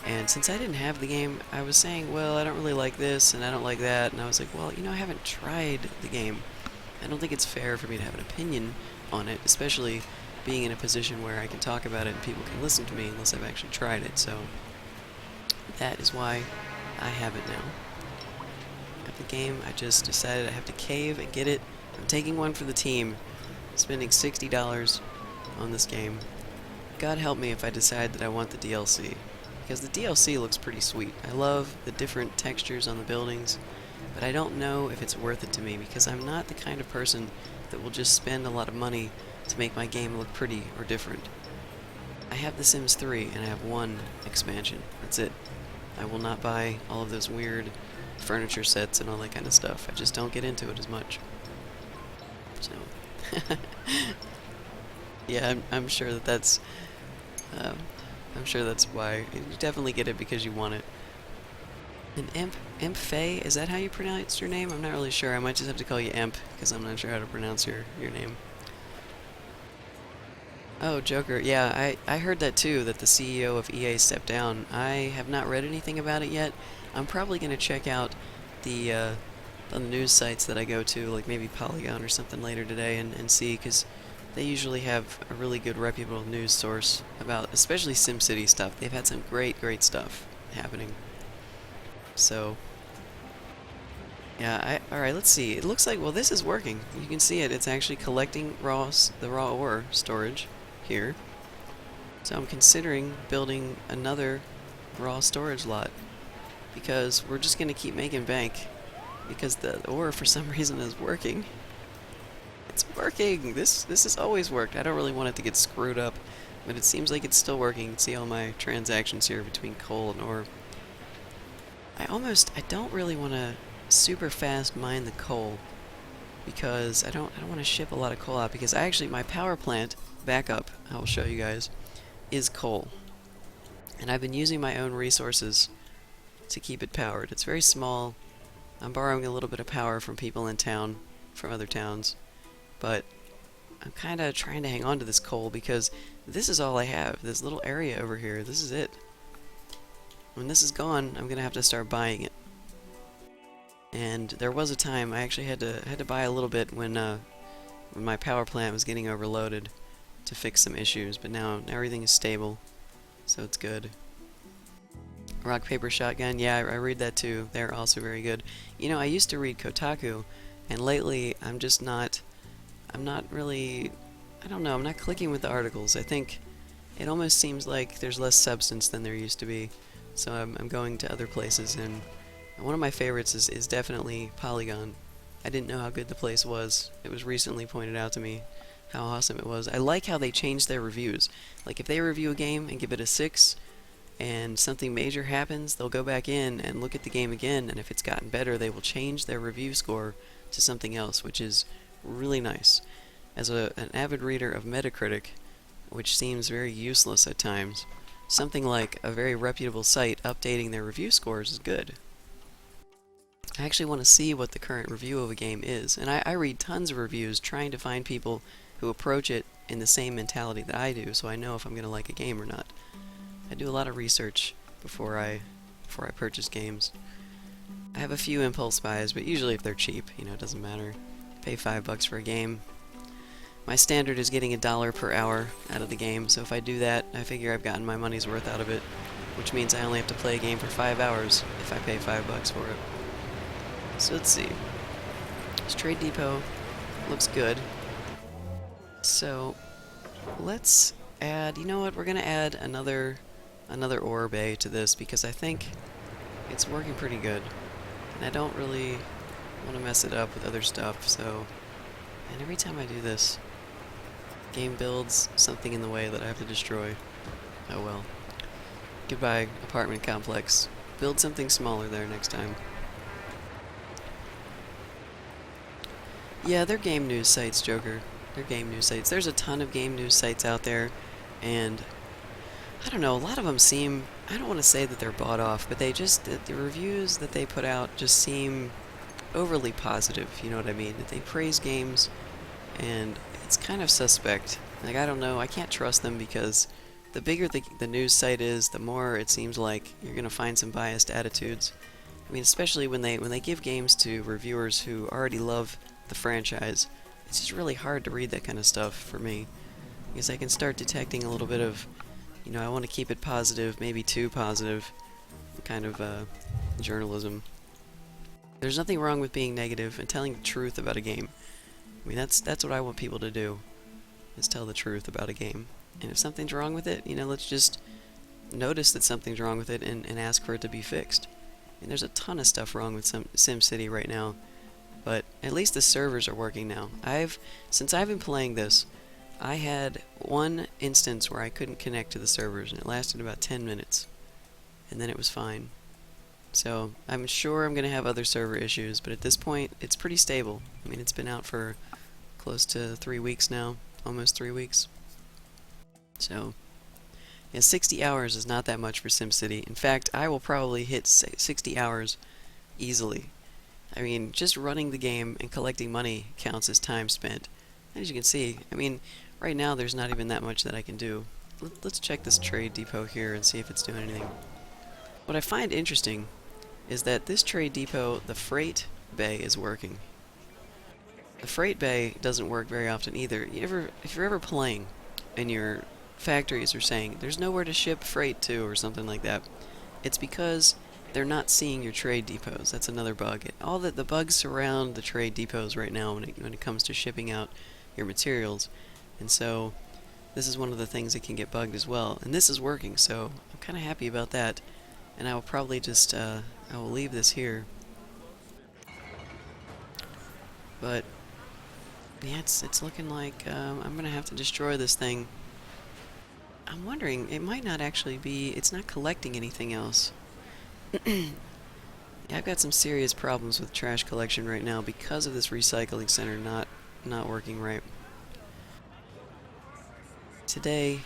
and since I didn't have the game, I was saying, well, I don't really like this and I don't like that, and I was like, well, I haven't tried the game. I don't think it's fair for me to have an opinion on it, especially being in a position where I can talk about it and people can listen to me unless I've actually tried it. So that is why I have it now. I have the game. I just decided I have to cave and get it. I'm taking one for the team, spending $60 on this game. God help me if I decide that I want the DLC, because the DLC looks pretty sweet. I love the different textures on the buildings, but I don't know if it's worth it to me because I'm not the kind of person that will just spend a lot of money to make my game look pretty or different. I have The Sims 3 and I have one expansion. That's it. I will not buy all of those weird furniture sets and all that kind of stuff. I just don't get into it as much. So, yeah, I'm sure that's why. You definitely get it because you want it. And Imp Faye, is that how you pronounce your name? I'm not really sure. I might just have to call you Imp, because I'm not sure how to pronounce your name. Oh, Joker. Yeah, I heard that too, that the CEO of EA stepped down. I have not read anything about it yet. I'm probably going to check out the news sites that I go to, like maybe Polygon or something later today, and see, because they usually have a really good reputable news source about, especially SimCity stuff. They've had some great stuff happening. So, yeah, alright, let's see. It looks like, well, this is working. You can see it. It's actually collecting the raw ore storage here. So I'm considering building another raw storage lot. because we're just gonna keep making bank, because the ore for some reason is working. It's working! This has always worked. I don't really want it to get screwed up, but it seems like it's still working. You can see all my transactions here between coal and ore. I don't really want to super fast mine the coal, because I don't want to ship a lot of coal out, because my power plant backup, I will show you guys, is coal. And I've been using my own resources to keep it powered. It's very small. I'm borrowing a little bit of power from people in town, from other towns, but I'm kind of trying to hang on to this coal because this is all I have. This little area over here, this is it. When this is gone, I'm going to have to start buying it. And there was a time I actually had to buy a little bit when my power plant was getting overloaded to fix some issues, but now everything is stable, so it's good. Rock, paper, shotgun, yeah, I read that too. They're also very good. You know, I used to read Kotaku, and lately I'm not really, I don't know, I'm not clicking with the articles. I think it almost seems like there's less substance than there used to be, so I'm going to other places, and one of my favorites is definitely Polygon. I didn't know how good the place was. It was recently pointed out to me how awesome it was. I like how they change their reviews. Like, if they review a game and give it a 6, and something major happens, they'll go back in and look at the game again, and if it's gotten better, they will change their review score to something else, which is really nice. As an avid reader of Metacritic, which seems very useless at times, something like a very reputable site updating their review scores is good. I actually want to see what the current review of a game is, and I read tons of reviews trying to find people who approach it in the same mentality that I do, so I know if I'm going to like a game or not. I do a lot of research before I purchase games. I have a few impulse buys, but usually if they're cheap, you know, it doesn't matter. Pay $5 for a game. My standard is getting $1 per hour out of the game, so if I do that, I figure I've gotten my money's worth out of it, which means I only have to play a game for 5 hours if I pay $5 for it. So let's see. This trade depot looks good. So let's add, you know what, we're gonna add another ore bay to this because I think it's working pretty good. And I don't really want to mess it up with other stuff, so, and every time I do this, game builds something in the way that I have to destroy. Oh well. Goodbye, apartment complex. Build something smaller there next time. Yeah, they're game news sites, Joker. They're game news sites. There's a ton of game news sites out there, and I don't know, a lot of them seem, I don't want to say that they're bought off, but they just, the reviews that they put out just seem overly positive, you know what I mean? That they praise games, and it's kind of suspect. Like, I don't know, I can't trust them because the bigger the news site is, the more it seems like you're going to find some biased attitudes. I mean, especially when they give games to reviewers who already love the franchise. It's just really hard to read that kind of stuff for me, because I can start detecting a little bit of, you know, I want to keep it positive, maybe too positive, kind of journalism. There's nothing wrong with being negative and telling the truth about a game. I mean, that's what I want people to do, is tell the truth about a game. And if something's wrong with it, you know, let's just notice that something's wrong with it and ask for it to be fixed. And there's a ton of stuff wrong with SimCity right now, but at least the servers are working now. Since I've been playing this, I had one instance where I couldn't connect to the servers, and it lasted about 10 minutes, and then it was fine. So I'm sure I'm going to have other server issues, but at this point, it's pretty stable. I mean, it's been out for close to 3 weeks now, almost 3 weeks. So, yeah, 60 hours is not that much for SimCity. In fact, I will probably hit 60 hours easily. I mean, just running the game and collecting money counts as time spent. As you can see, I mean, right now there's not even that much that I can do. Let's check this trade depot here and see if it's doing anything. What I find interesting is that this trade depot, the freight bay, is working. The freight bay doesn't work very often either. If you're ever playing and your factories are saying there's nowhere to ship freight to or something like that, it's because they're not seeing your trade depots. That's another bug. All the bugs surround the trade depots right now when it comes to shipping out your materials, and so this is one of the things that can get bugged as well. And this is working, so I'm kind of happy about that. and I will probably just, I will leave this here. But, yeah, it's looking like I'm gonna have to destroy this thing. I'm wondering, it might not actually be, it's not collecting anything else. Yeah, I've got some serious problems with trash collection right now because of this recycling center not working right. Today,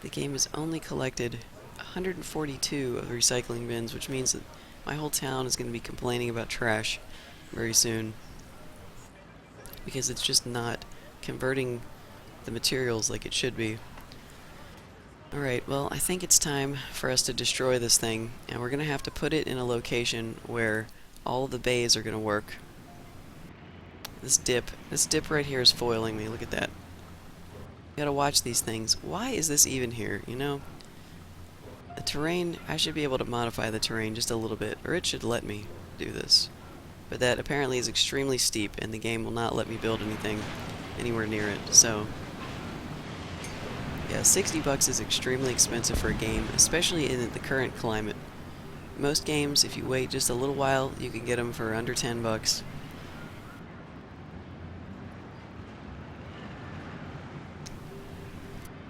the game has only collected 142 of the recycling bins, which means that my whole town is going to be complaining about trash very soon because it's just not converting the materials like it should be. Alright, well, I think it's time for us to destroy this thing, and we're going to have to put it in a location where all the bays are going to work. This dip right here is foiling me, look at that. You gotta watch these things. Why is this even here, you know? The terrain, I should be able to modify the terrain just a little bit, or it should let me do this. But that apparently is extremely steep, and the game will not let me build anything anywhere near it, so... yeah, 60 bucks is extremely expensive for a game, especially in the current climate. Most games, if you wait just a little while, you can get them for under 10 bucks.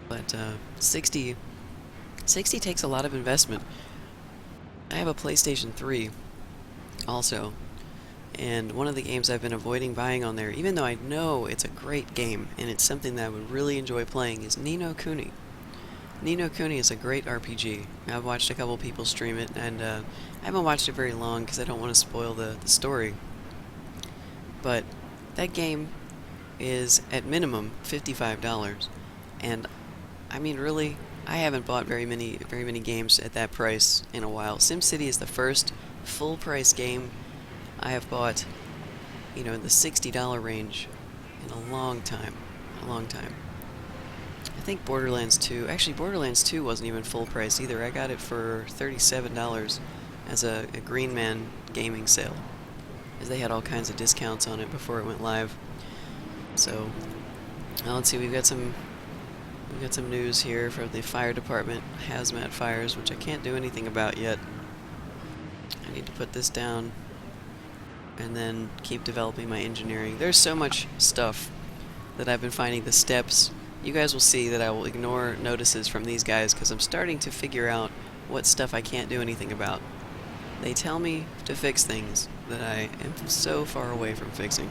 But 60 takes a lot of investment. I have a PlayStation 3 also, and one of the games I've been avoiding buying on there, even though I know it's a great game and it's something that I would really enjoy playing, is Ni no Kuni. Ni no Kuni is a great RPG. I've watched a couple people stream it, and I haven't watched it very long because I don't want to spoil the story. But that game is at minimum $55, and I mean, really, I haven't bought very many games at that price in a while. SimCity is the first full-price game I have bought, you know, in the $60 range in a long time. I think Borderlands 2, actually Borderlands 2 wasn't even full price either. I got it for $37 as a Green Man gaming sale, as they had all kinds of discounts on it before it went live. So, now let's see, we've got some news here from the fire department, hazmat fires, which I can't do anything about yet. I need to put this down and then keep developing my engineering. There's so much stuff that I've been finding, the steps. You guys will see that I will ignore notices from these guys because I'm starting to figure out what stuff I can't do anything about. They tell me to fix things that I am so far away from fixing,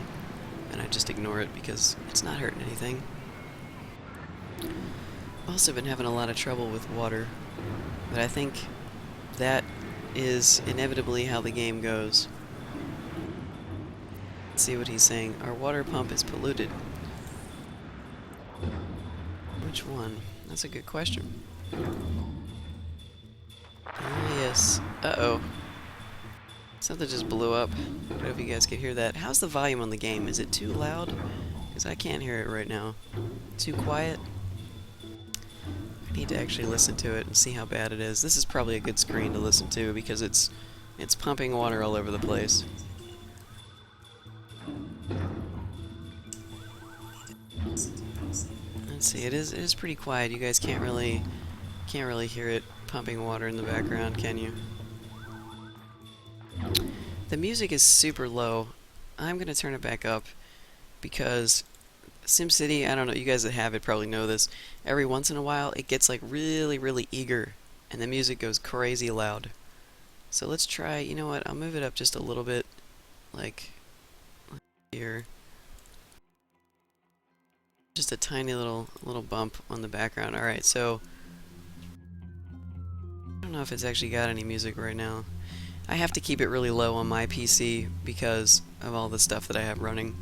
and I just ignore it because it's not hurting anything. I've also been having a lot of trouble with water, but I think that is inevitably how the game goes. Let's see what he's saying. Our water pump is polluted. Which one? That's a good question. Ah, yes. Uh-oh. Something just blew up. I don't know if you guys can hear that. How's the volume on the game? Is it too loud? Because I can't hear it right now. Too quiet? I need to actually listen to it and see how bad it is. This is probably a good screen to listen to because it's pumping water all over the place. Let's see, it is pretty quiet. You guys can't really hear it pumping water in the background, can you? The music is super low. I'm gonna turn it back up because SimCity, I don't know, you guys that have it probably know this, every once in a while it gets like really eager and the music goes crazy loud. So let's try, you know what, I'll move it up just a little bit, like here. Just a tiny little bump on the background. Alright, so I don't know if it's actually got any music right now. I have to keep it really low on my PC because of all the stuff that I have running.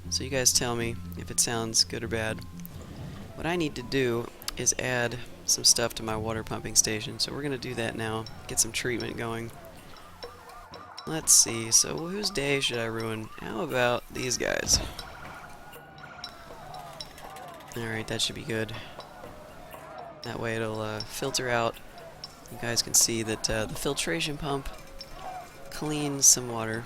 So you guys tell me if it sounds good or bad. What I need to do is add some stuff to my water pumping station. So we're going to do that now. Get some treatment going. Let's see. So whose day should I ruin? How about these guys? Alright, that should be good. That way it'll filter out. You guys can see that the filtration pump cleans some water.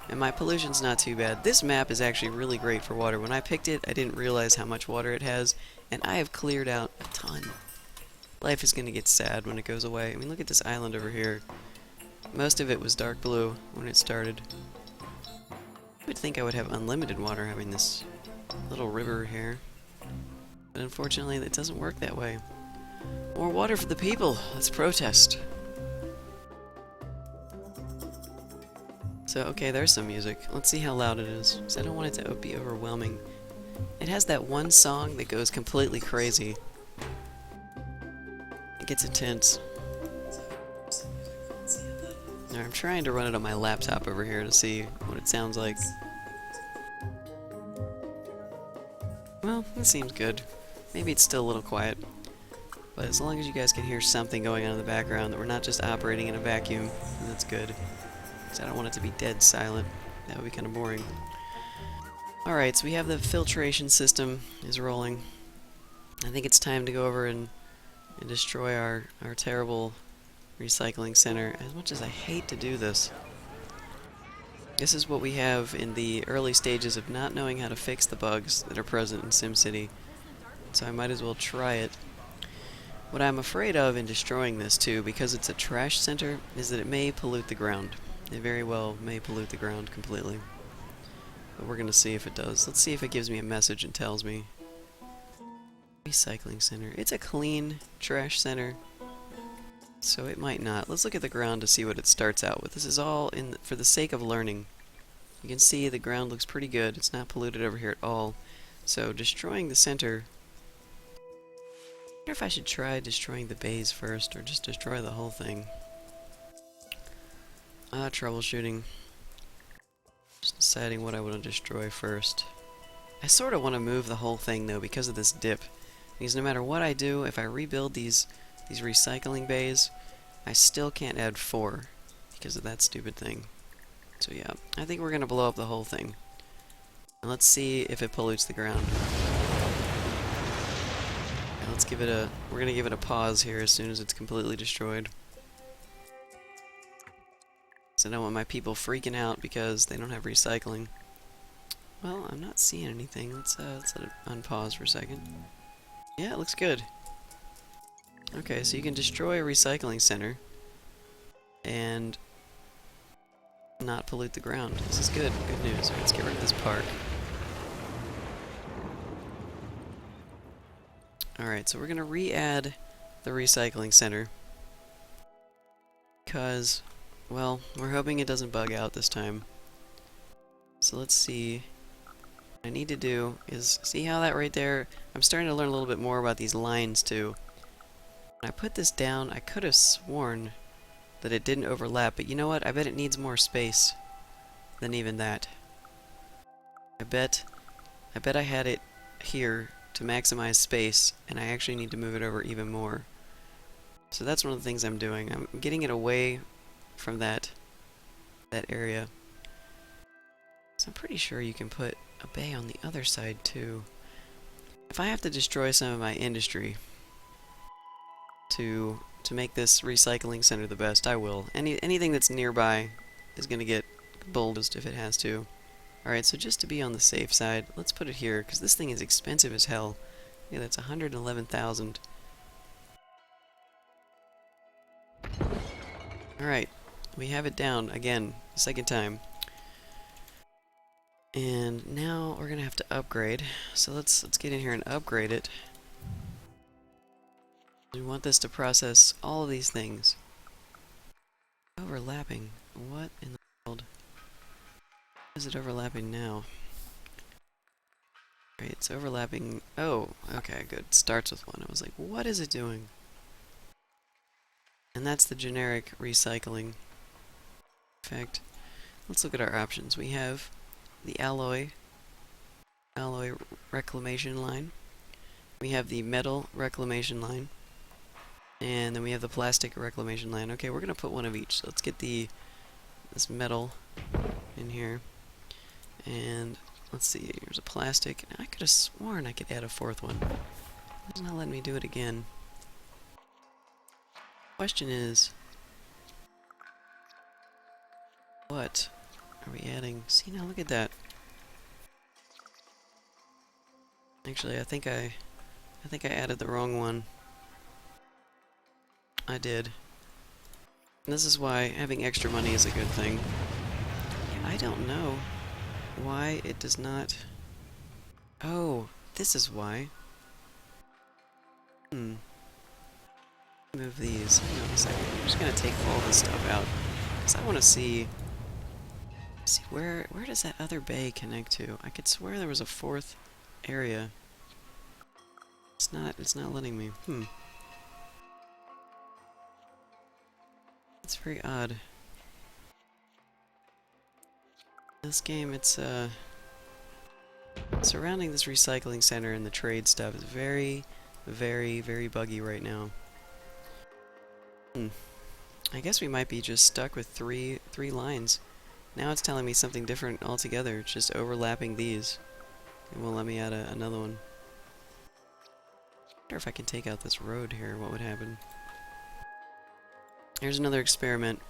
And my pollution's not too bad. This map is actually really great for water. When I picked it, I didn't realize how much water it has, and I have cleared out a ton. Life is gonna get sad when it goes away. I mean, look at this island over here. Most of it was dark blue when it started. I would think I would have unlimited water having this little river here. But unfortunately, it doesn't work that way. More water for the people! Let's protest! So, okay, there's some music. Let's see how loud it is, because I don't want it to be overwhelming. It has that one song that goes completely crazy. It gets intense. Now, I'm trying to run it on my laptop over here to see what it sounds like. Well, it seems good. Maybe it's still a little quiet. But as long as you guys can hear something going on in the background, that we're not just operating in a vacuum, then that's good. Because I don't want it to be dead silent. That would be kind of boring. Alright, so we have the filtration system is rolling. I think it's time to go over and destroy our terrible recycling center, as much as I hate to do this. This is what we have in the early stages of not knowing how to fix the bugs that are present in SimCity. So I might as well try it. What I'm afraid of in destroying this too, because it's a trash center, is that it may pollute the ground. It very well may pollute the ground completely. But we're gonna see if it does. Let's see if it gives me a message and tells me. Recycling center. It's a clean trash center. So it might not. Let's look at the ground to see what it starts out with. This is all for the sake of learning. You can see the ground looks pretty good. It's not polluted over here at all. So destroying the center... I wonder if I should try destroying the bays first, or just destroy the whole thing. Troubleshooting. Just deciding what I want to destroy first. I sort of want to move the whole thing though because of this dip. Because no matter what I do, if I rebuild these recycling bays, I still can't add 4 because of that stupid thing. So yeah, I think we're going to blow up the whole thing. And let's see if it pollutes the ground. And let's give it a... We're going to give it a pause here as soon as it's completely destroyed. So I don't want my people freaking out because they don't have recycling. Well, I'm not seeing anything. Let's let it unpause for a second. Yeah, it looks good. Okay, so you can destroy a recycling center and not pollute the ground. This is good. Good news. Let's get rid of this park. Alright, so we're going to re-add the recycling center because, well, we're hoping it doesn't bug out this time. So let's see. What I need to do is, see how that right there, I'm starting to learn a little bit more about these lines too. When I put this down, I could have sworn that it didn't overlap, but you know what? I bet it needs more space than even that. I bet I had it here to maximize space, and I actually need to move it over even more. So that's one of the things I'm doing. I'm getting it away from that area. So I'm pretty sure you can put a bay on the other side too. If I have to destroy some of my industry to make this recycling center the best, I will. Anything that's nearby is going to get bulldozed if it has to. Alright, so just to be on the safe side, let's put it here, because this thing is expensive as hell. Yeah, that's 111,000. Alright, we have it down again, the second time. And now we're gonna have to upgrade. So let's get in here and upgrade it. We want this to process all of these things. Overlapping. What in the world? Is it overlapping now? Right, it's overlapping. Oh, okay, good. It starts with 1. I was like, what is it doing? And that's the generic recycling effect. Let's look at our options. We have the alloy reclamation line. We have the metal reclamation line. And then we have the plastic reclamation line. Okay, we're going to put one of each. So let's get this metal in here. And let's see, here's a plastic. Now, I could have sworn I could add a 4th one. It's not letting me do it again. Question is, what are we adding? See, now look at that. Actually, I think I added the wrong one. I did. And this is why having extra money is a good thing. I don't know why it does not... Oh, this is why. Move these. Hang on a second. I'm just gonna take all this stuff out. Because I want to see where does that other bay connect to? I could swear there was a fourth area. It's not letting me. It's very odd. This game, it's surrounding this recycling center and the trade stuff is very, very, very buggy right now. I guess we might be just stuck with three lines. Now it's telling me something different altogether. It's just overlapping these. It won't let me add another one. I wonder if I can take out this road here, what would happen? Here's another experiment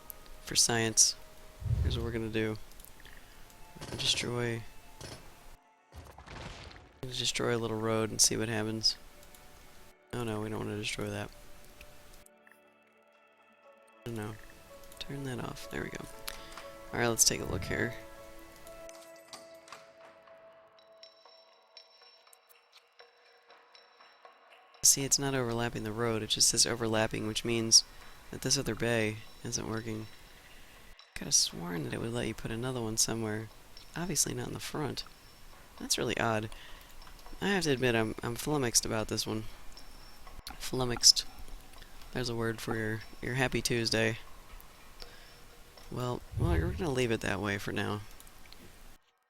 for science. Here's what we're gonna do. Destroy a little road and see what happens. Oh no, we don't want to destroy that. Oh no. Turn that off. There we go. Alright, let's take a look here. See, it's not overlapping the road, it just says overlapping, which means that this other bay isn't working. Could have sworn that it would let you put another one somewhere. Obviously not in the front. That's really odd. I have to admit, I'm flummoxed about this one. Flummoxed. There's a word for your happy Tuesday. Well, we're gonna leave it that way for now.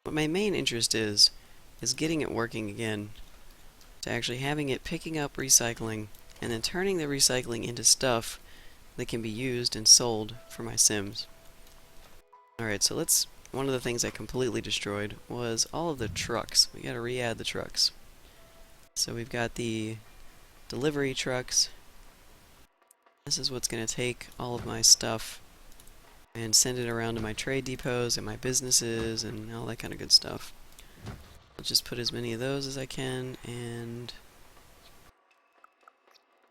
What my main interest is getting it working again. To actually having it picking up recycling, and then turning the recycling into stuff that can be used and sold for my Sims. Alright, so one of the things I completely destroyed was all of the trucks. We gotta re-add the trucks. So we've got the delivery trucks. This is what's gonna take all of my stuff and send it around to my trade depots and my businesses and all that kind of good stuff. I'll just put as many of those as I can, and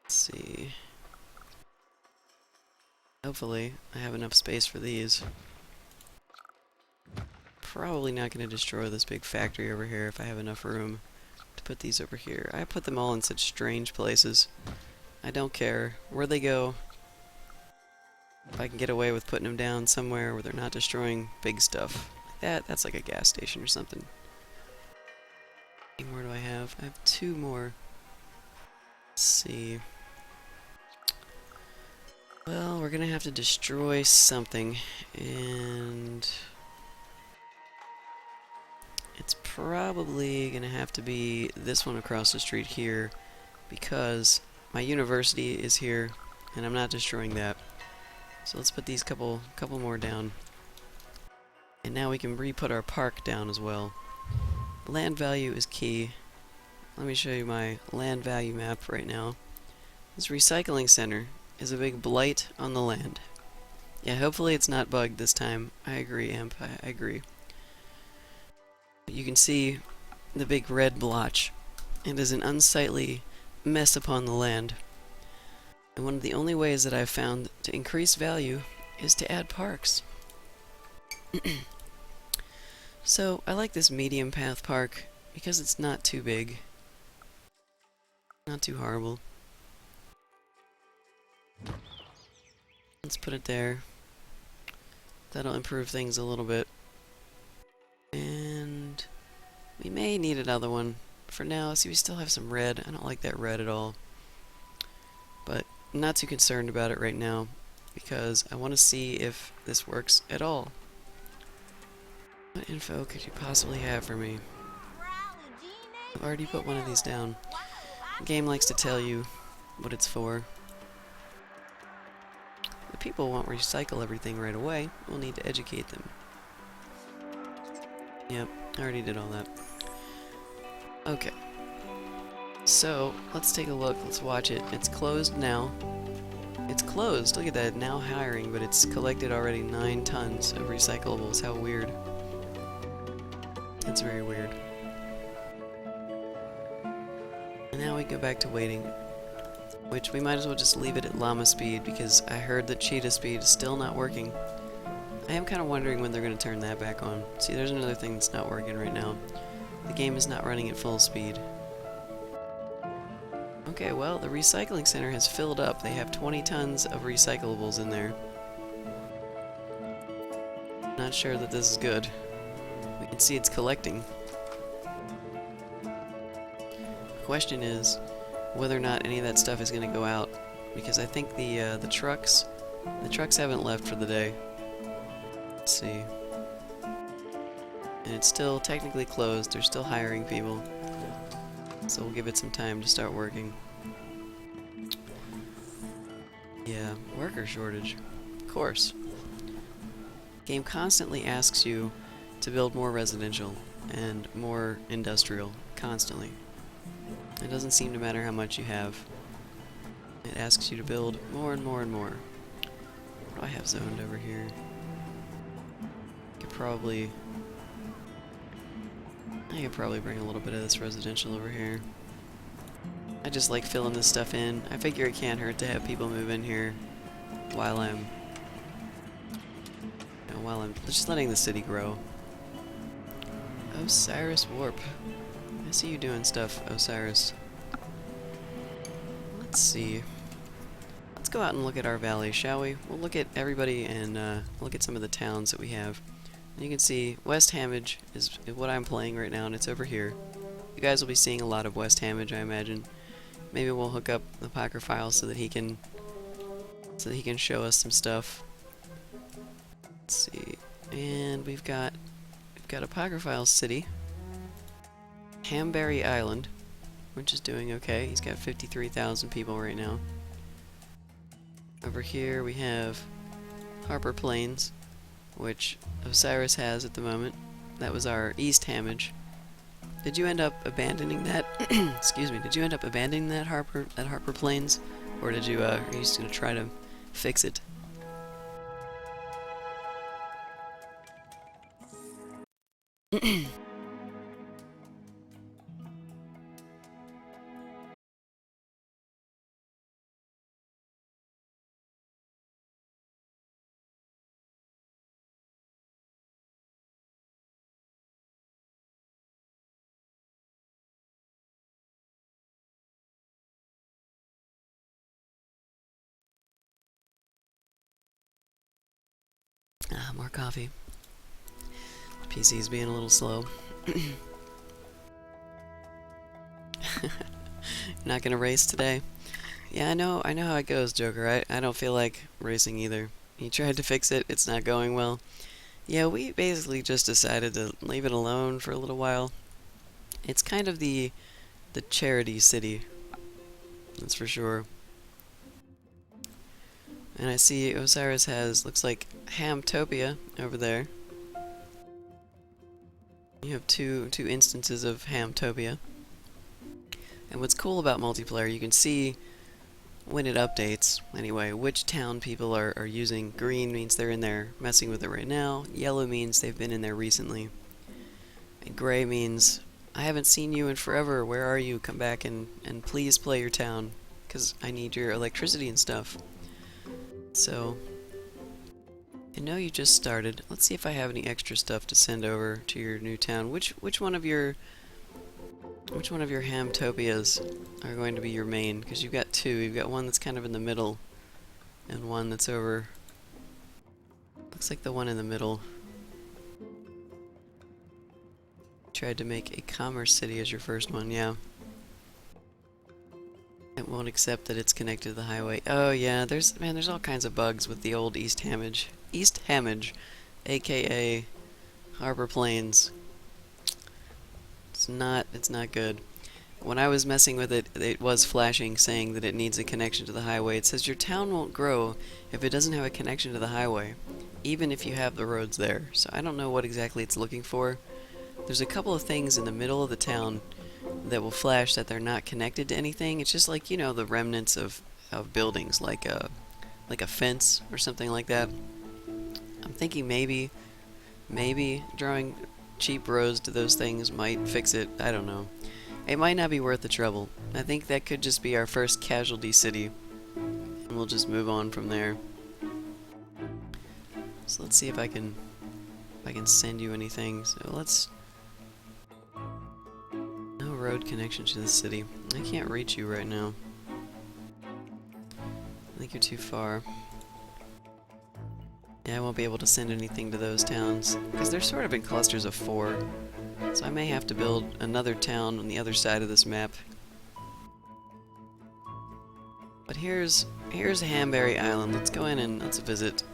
let's see. Hopefully, I have enough space for these. Probably not going to destroy this big factory over here if I have enough room to put these over here. I put them all in such strange places. I don't care where they go. If I can get away with putting them down somewhere where they're not destroying big stuff. That's like a gas station or something. How many more do I have? I have 2 more. Let's see. Well, we're gonna have to destroy something, and it's probably gonna have to be this one across the street here, because my university is here, and I'm not destroying that. So let's put these couple more down. And now we can re-put our park down as well. Land value is key. Let me show you my land value map right now. This recycling center is a big blight on the land. Yeah, hopefully it's not bugged this time. I agree, Imp. I agree. But you can see the big red blotch. It is an unsightly mess upon the land. And one of the only ways that I've found to increase value is to add parks. So, I like this medium path park because it's not too big. Not too horrible. Let's put it there. That'll improve things a little bit. And we may need another one. For now, see, we still have some red. I don't like that red at all. But I'm not too concerned about it right now, because I want to see if this works at all. What info could you possibly have for me? I've already put one of these down. The game likes to tell you what it's for. The people won't recycle everything right away. We'll need to educate them. Yep, I already did all that. Okay. So, let's take a look. Let's watch it. It's closed now. It's closed. Look at that. Now hiring, but it's collected already 9 tons of recyclables. How weird. That's very weird. And now we go back to waiting. which we might as well just leave it at llama speed because I heard that cheetah speed is still not working. I am kind of wondering when they're going to turn that back on. See, there's another thing that's not working right now. The game is not running at full speed. Okay, well, the recycling center has filled up. They have 20 tons of recyclables in there. Not sure that this is good. We can see it's collecting. The question is whether or not any of that stuff is going to go out, because I think the trucks haven't left for the day. Let's see. And it's still technically closed. They're still hiring people. So we'll give it some time to start working. Yeah, worker shortage. Of course. Game constantly asks you to build more residential and more industrial, constantly. It doesn't seem to matter how much you have. It asks you to build more and more and more. What do I have zoned over here? I could probably bring a little bit of this residential over here. I just like filling this stuff in. I figure it can't hurt to have people move in here while I'm just letting the city grow. Osiris Warp. I see you doing stuff, Osiris. Let's see. Let's go out and look at our valley, shall we? We'll look at everybody and look at some of the towns that we have. And you can see West Hamage is what I'm playing right now, and it's over here. You guys will be seeing a lot of West Hamage, I imagine. Maybe we'll hook up the Poker file so that he can show us some stuff. Let's see. And we've got a Poker file city. Hamberry Island, which is doing okay. He's got 53,000 people right now. Over here we have Harper Plains, which Osiris has at the moment. That was our East Hamage. Did you end up abandoning that? Excuse me. Did you end up abandoning that Harper Plains, or did you are you just gonna try to fix it? More coffee. PC's being a little slow. Not gonna race today? Yeah, I know how it goes, Joker. I don't feel like racing either. You tried to fix it, it's not going well. Yeah, we basically just decided to leave it alone for a little while. It's kind of the charity city. That's for sure. And I see Osiris has, looks like Hamtopia over there. You have two instances of Hamtopia. And what's cool about multiplayer, you can see when it updates, anyway, which town people are using. Green means they're in there messing with it right now. Yellow means they've been in there recently. And gray means, I haven't seen you in forever. Where are you? Come back and please play your town, because I need your electricity and stuff. So, I know you just started. Let's see if I have any extra stuff to send over to your new town. Which one of your Hamtopias are going to be your main? Because you've got two. You've got one that's kind of in the middle, and one that's over. Looks like the one in the middle. Tried to make a commerce city as your first one, yeah. It won't accept that it's connected to the highway. Oh yeah, there's all kinds of bugs with the old East Hamage. East Hamage, aka Harbor Plains. It's not good. When I was messing with it, it was flashing saying that it needs a connection to the highway. It says your town won't grow if it doesn't have a connection to the highway, even if you have the roads there. So I don't know what exactly it's looking for. There's a couple of things in the middle of the town that will flash that they're not connected to anything. It's just like, you know, the remnants of buildings, like a fence or something like that. I'm thinking maybe drawing cheap roads to those things might fix it. I don't know. It might not be worth the trouble. I think that could just be our first casualty city, and we'll just move on from there. So let's see if I can send you anything. So let's... No road connection to the city. I can't reach you right now. I think you're too far. Yeah, I won't be able to send anything to those towns, because they're sort of in clusters of 4. So I may have to build another town on the other side of this map. But here's Hamberry Island. Let's go in and let's visit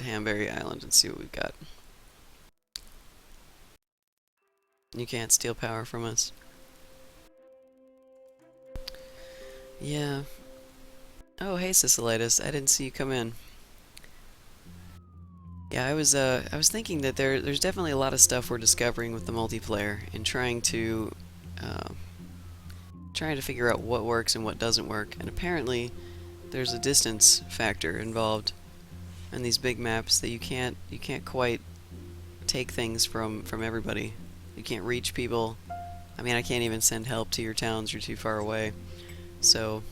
Hamberry Island and see what we've got. You can't steal power from us. Yeah. Oh, hey, Sicilitis. I didn't see you come in. Yeah, I was thinking that there's definitely a lot of stuff we're discovering with the multiplayer and trying to figure out what works and what doesn't work. And apparently, there's a distance factor involved in these big maps that you can't quite take things from everybody. You can't reach people. I mean, I can't even send help to your towns. You're too far away. So,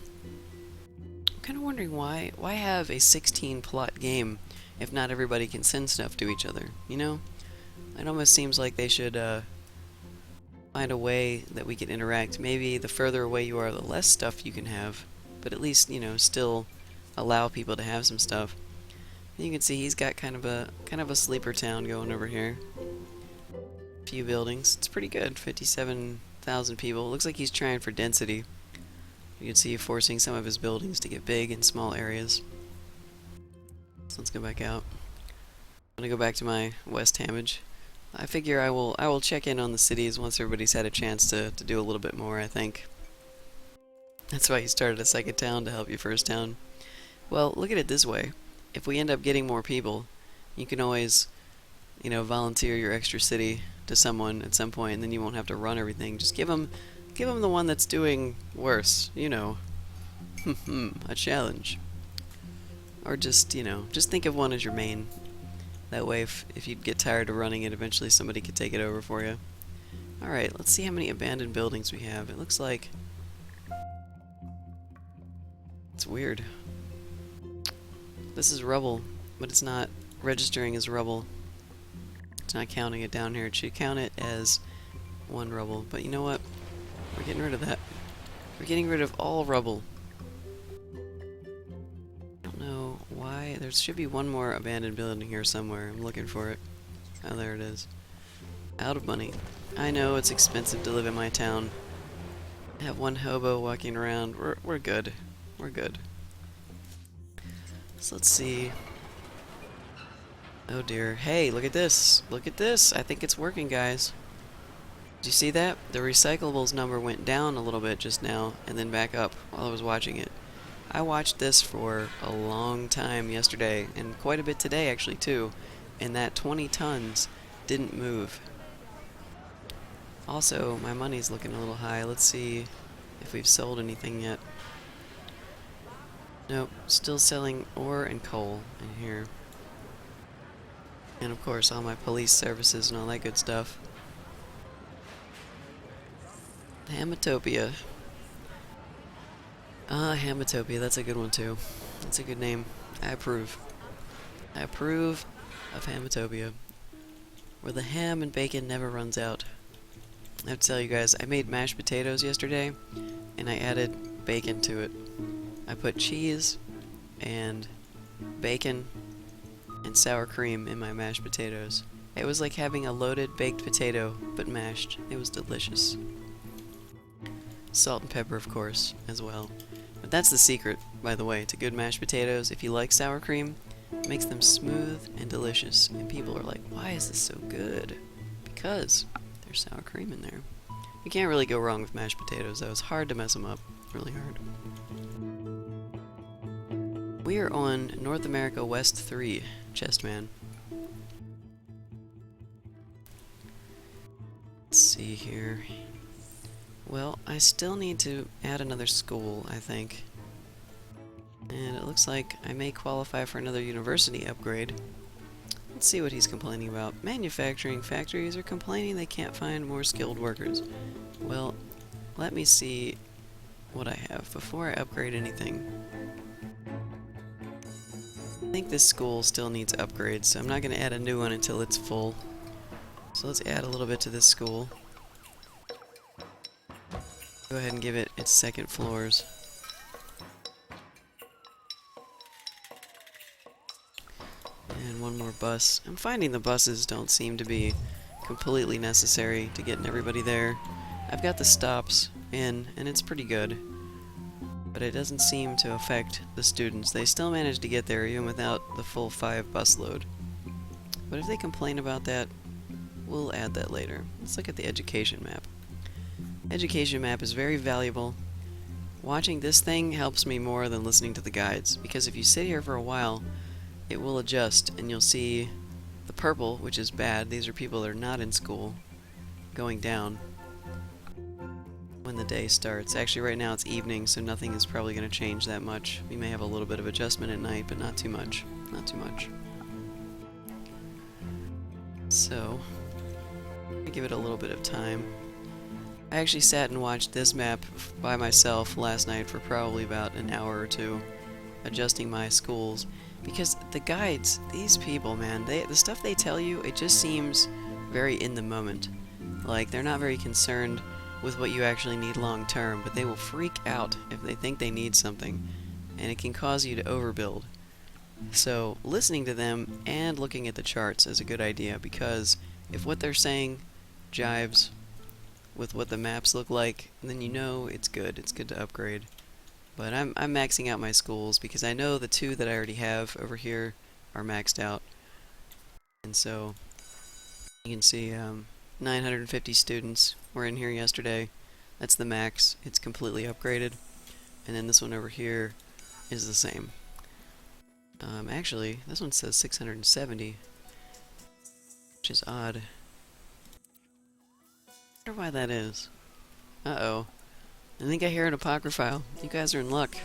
I'm kind of wondering why have a 16 plot game if not everybody can send stuff to each other, you know? It almost seems like they should find a way that we can interact. Maybe the further away you are, the less stuff you can have, but at least, you know, still allow people to have some stuff. And you can see he's got kind of a sleeper town going over here. A few buildings. It's pretty good. 57,000 people. It looks like he's trying for density. You can see forcing some of his buildings to get big in small areas. So let's go back out. I'm gonna go back to my West Hamage. I figure I will check in on the cities once everybody's had a chance to do a little bit more, I think. That's why you started a second town, to help your first town. Well, look at it this way. If we end up getting more people, you can always, you know, volunteer your extra city to someone at some point, and then you won't have to run everything. Just give them the one that's doing worse, you know. A challenge. Or just, you know, just think of one as your main. That way, if you get tired of running it, eventually somebody could take it over for you. Alright, let's see how many abandoned buildings we have. It looks like... It's weird. This is rubble, but it's not registering as rubble. It's not counting it down here. It should count it as one rubble. But you know what? We're getting rid of that. We're getting rid of all rubble. Why? There should be one more abandoned building here somewhere. I'm looking for it. Oh, there it is. Out of money. I know it's expensive to live in my town. I have one hobo walking around. We're good. We're good. So let's see. Oh dear. Hey, look at this. Look at this. I think it's working, guys. Did you see that? The recyclables number went down a little bit just now and then back up while I was watching it. I watched this for a long time yesterday, and quite a bit today actually too, and that 20 tons didn't move. Also, my money's looking a little high. Let's see if we've sold anything yet. Nope, still selling ore and coal in here. And of course all my police services and all that good stuff. Hamatopia. Hamatopia, that's a good one too. That's a good name. I approve. I approve of Hamatopia. Where the ham and bacon never runs out. I have to tell you guys, I made mashed potatoes yesterday, and I added bacon to it. I put cheese, and bacon, and sour cream in my mashed potatoes. It was like having a loaded baked potato, but mashed. It was delicious. Salt and pepper, of course, as well. But that's the secret, by the way, to good mashed potatoes. If you like sour cream, it makes them smooth and delicious. And people are like, why is this so good? Because there's sour cream in there. You can't really go wrong with mashed potatoes, though. It's hard to mess them up. Really hard. We are on North America West 3, Chestman. Let's see here. Well, I still need to add another school, I think. And it looks like I may qualify for another university upgrade. Let's see what he's complaining about. Manufacturing factories are complaining they can't find more skilled workers. Well, let me see what I have before I upgrade anything. I think this school still needs upgrades, so I'm not going to add a new one until it's full. So let's add a little bit to this school. Go ahead and give it its second floors. And one more bus. I'm finding the buses don't seem to be completely necessary to getting everybody there. I've got the stops in, and it's pretty good. But it doesn't seem to affect the students. They still manage to get there even without the full 5 bus load. But if they complain about that, we'll add that later. Let's look at the education map. Education map is very valuable. Watching this thing helps me more than listening to the guides, because if you sit here for a while, it will adjust, and you'll see the purple, which is bad. These are people that are not in school, going down when the day starts. Actually, right now it's evening, so nothing is probably going to change that much. We may have a little bit of adjustment at night, but not too much. Not too much. So, I'm give it a little bit of time. I actually sat and watched this map by myself last night for probably about an hour or two, adjusting my schools, because the guides, these people, man, the stuff they tell you, it just seems very in the moment. Like, they're not very concerned with what you actually need long term, but they will freak out if they think they need something, and it can cause you to overbuild. So, listening to them and looking at the charts is a good idea, because if what they're saying jives with what the maps look like, then you know it's good. It's good to upgrade. But I'm maxing out my schools because I know the 2 that I already have over here are maxed out. And so you can see 950 students were in here yesterday. That's the max. It's completely upgraded. And then this one over here is the same. Actually, this one says 670, which is odd. I wonder why that is. Uh-oh. I think I hear an apocryphile. You guys are in luck.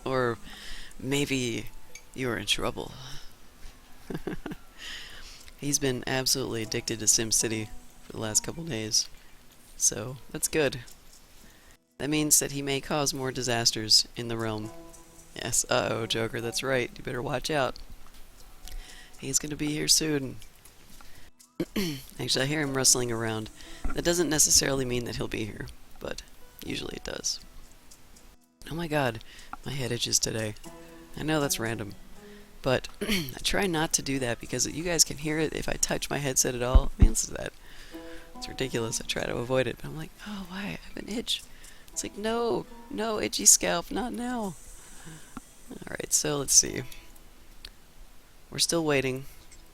Or maybe you are in trouble. He's been absolutely addicted to SimCity for the last couple days. So, that's good. That means that he may cause more disasters in the realm. Yes, uh-oh, Joker, that's right. You better watch out. He's gonna be here soon. Actually, I hear him rustling around. That doesn't necessarily mean that he'll be here, but usually it does. Oh my god, my head itches today. I know that's random, but I try not to do that because you guys can hear it if I touch my headset at all. I mean, listen to that. It's ridiculous. I try to avoid it, but I'm like, oh, why? I have an itch. It's like, no, no, itchy scalp, not now. Alright, so let's see. We're still waiting.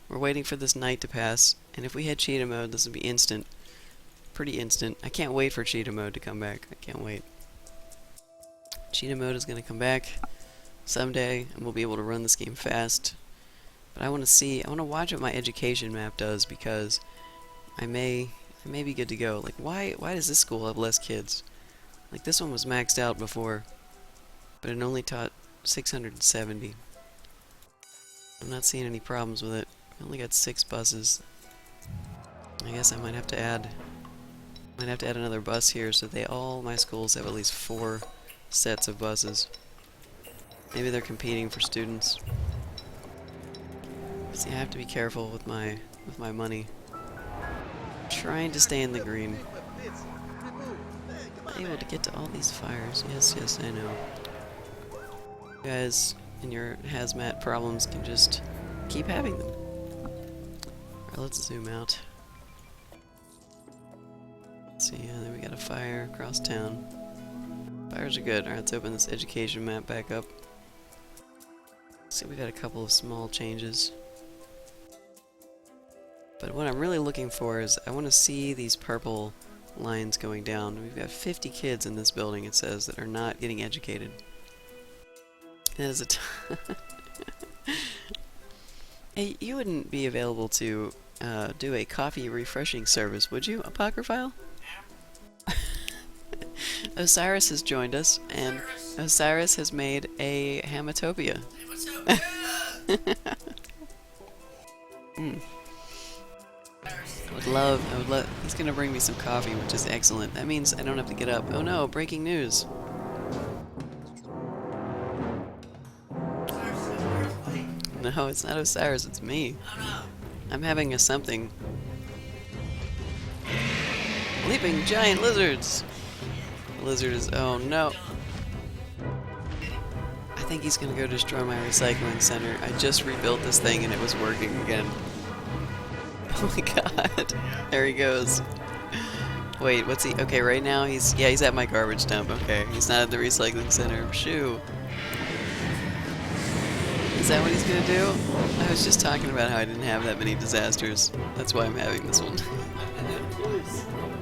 We're waiting for this night to pass, and if we had cheetah mode, this would be instant. Pretty instant. I can't wait for cheetah mode to come back. I can't wait. Cheetah mode is going to come back someday, and we'll be able to run this game fast. But I want to watch what my education map does, because I may be good to go. Like, why does this school have less kids? Like, this one was maxed out before, but it only taught 670. I'm not seeing any problems with it. I only got 6 buses. I guess I might have to add another bus here so all my schools have at least 4 sets of buses. Maybe they're competing for students. See, I have to be careful with my money. I'm trying to stay in the green. I'm able to get to all these fires. Yes, I know. You guys and your hazmat problems can just keep having them. Alright, let's zoom out. Let's see, there we got a fire across town. Fires are good. Alright, let's open this education map back up. See, we got a couple of small changes. But what I'm really looking for is, I want to see these purple lines going down. We've got 50 kids in this building, it says, that are not getting educated. That is Hey, you wouldn't be available to do a coffee refreshing service, would you, Apocryphile? Osiris has joined us, and Osiris has made a Hamatopia. Would would love, he's gonna bring me some coffee, which is excellent. That means I don't have to get up. Oh no, breaking news. No, it's not Osiris, it's me. I'm having a something. Leaping giant lizards! The lizard is, oh no. I think he's gonna go destroy my recycling center. I just rebuilt this thing and it was working again. Oh my god. There he goes. Wait, what's he? Okay, right now he's at my garbage dump. Okay, he's not at the recycling center. Shoo. Is that what he's gonna do? I was just talking about how I didn't have that many disasters. That's why I'm having this one.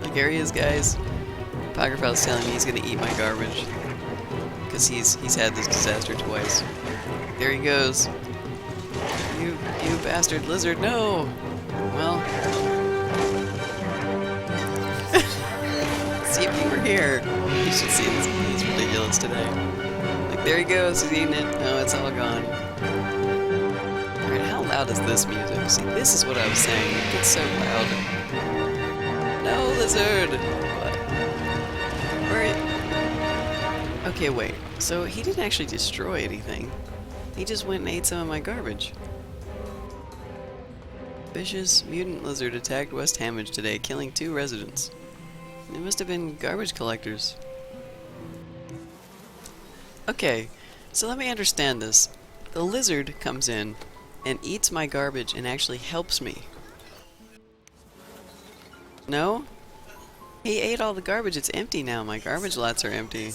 Like, here he is, guys. Apocryphal's telling me he's gonna eat my garbage. Because he's had this disaster twice. There he goes. You bastard lizard, no! Well... see if you were here. You should see this. He's ridiculous today. Like, there he goes, he's eating it. No, it's all gone. Alright, how loud is this music? See, this is what I was saying. It gets so loud. No, lizard! What? Where are you? Okay, wait. So, he didn't actually destroy anything. He just went and ate some of my garbage. Vicious mutant lizard attacked West Hamage today, killing 2 residents. They must have been garbage collectors. Okay, so let me understand this. The lizard comes in and eats my garbage and actually helps me. No? He ate all the garbage. It's empty now. My garbage lots are empty.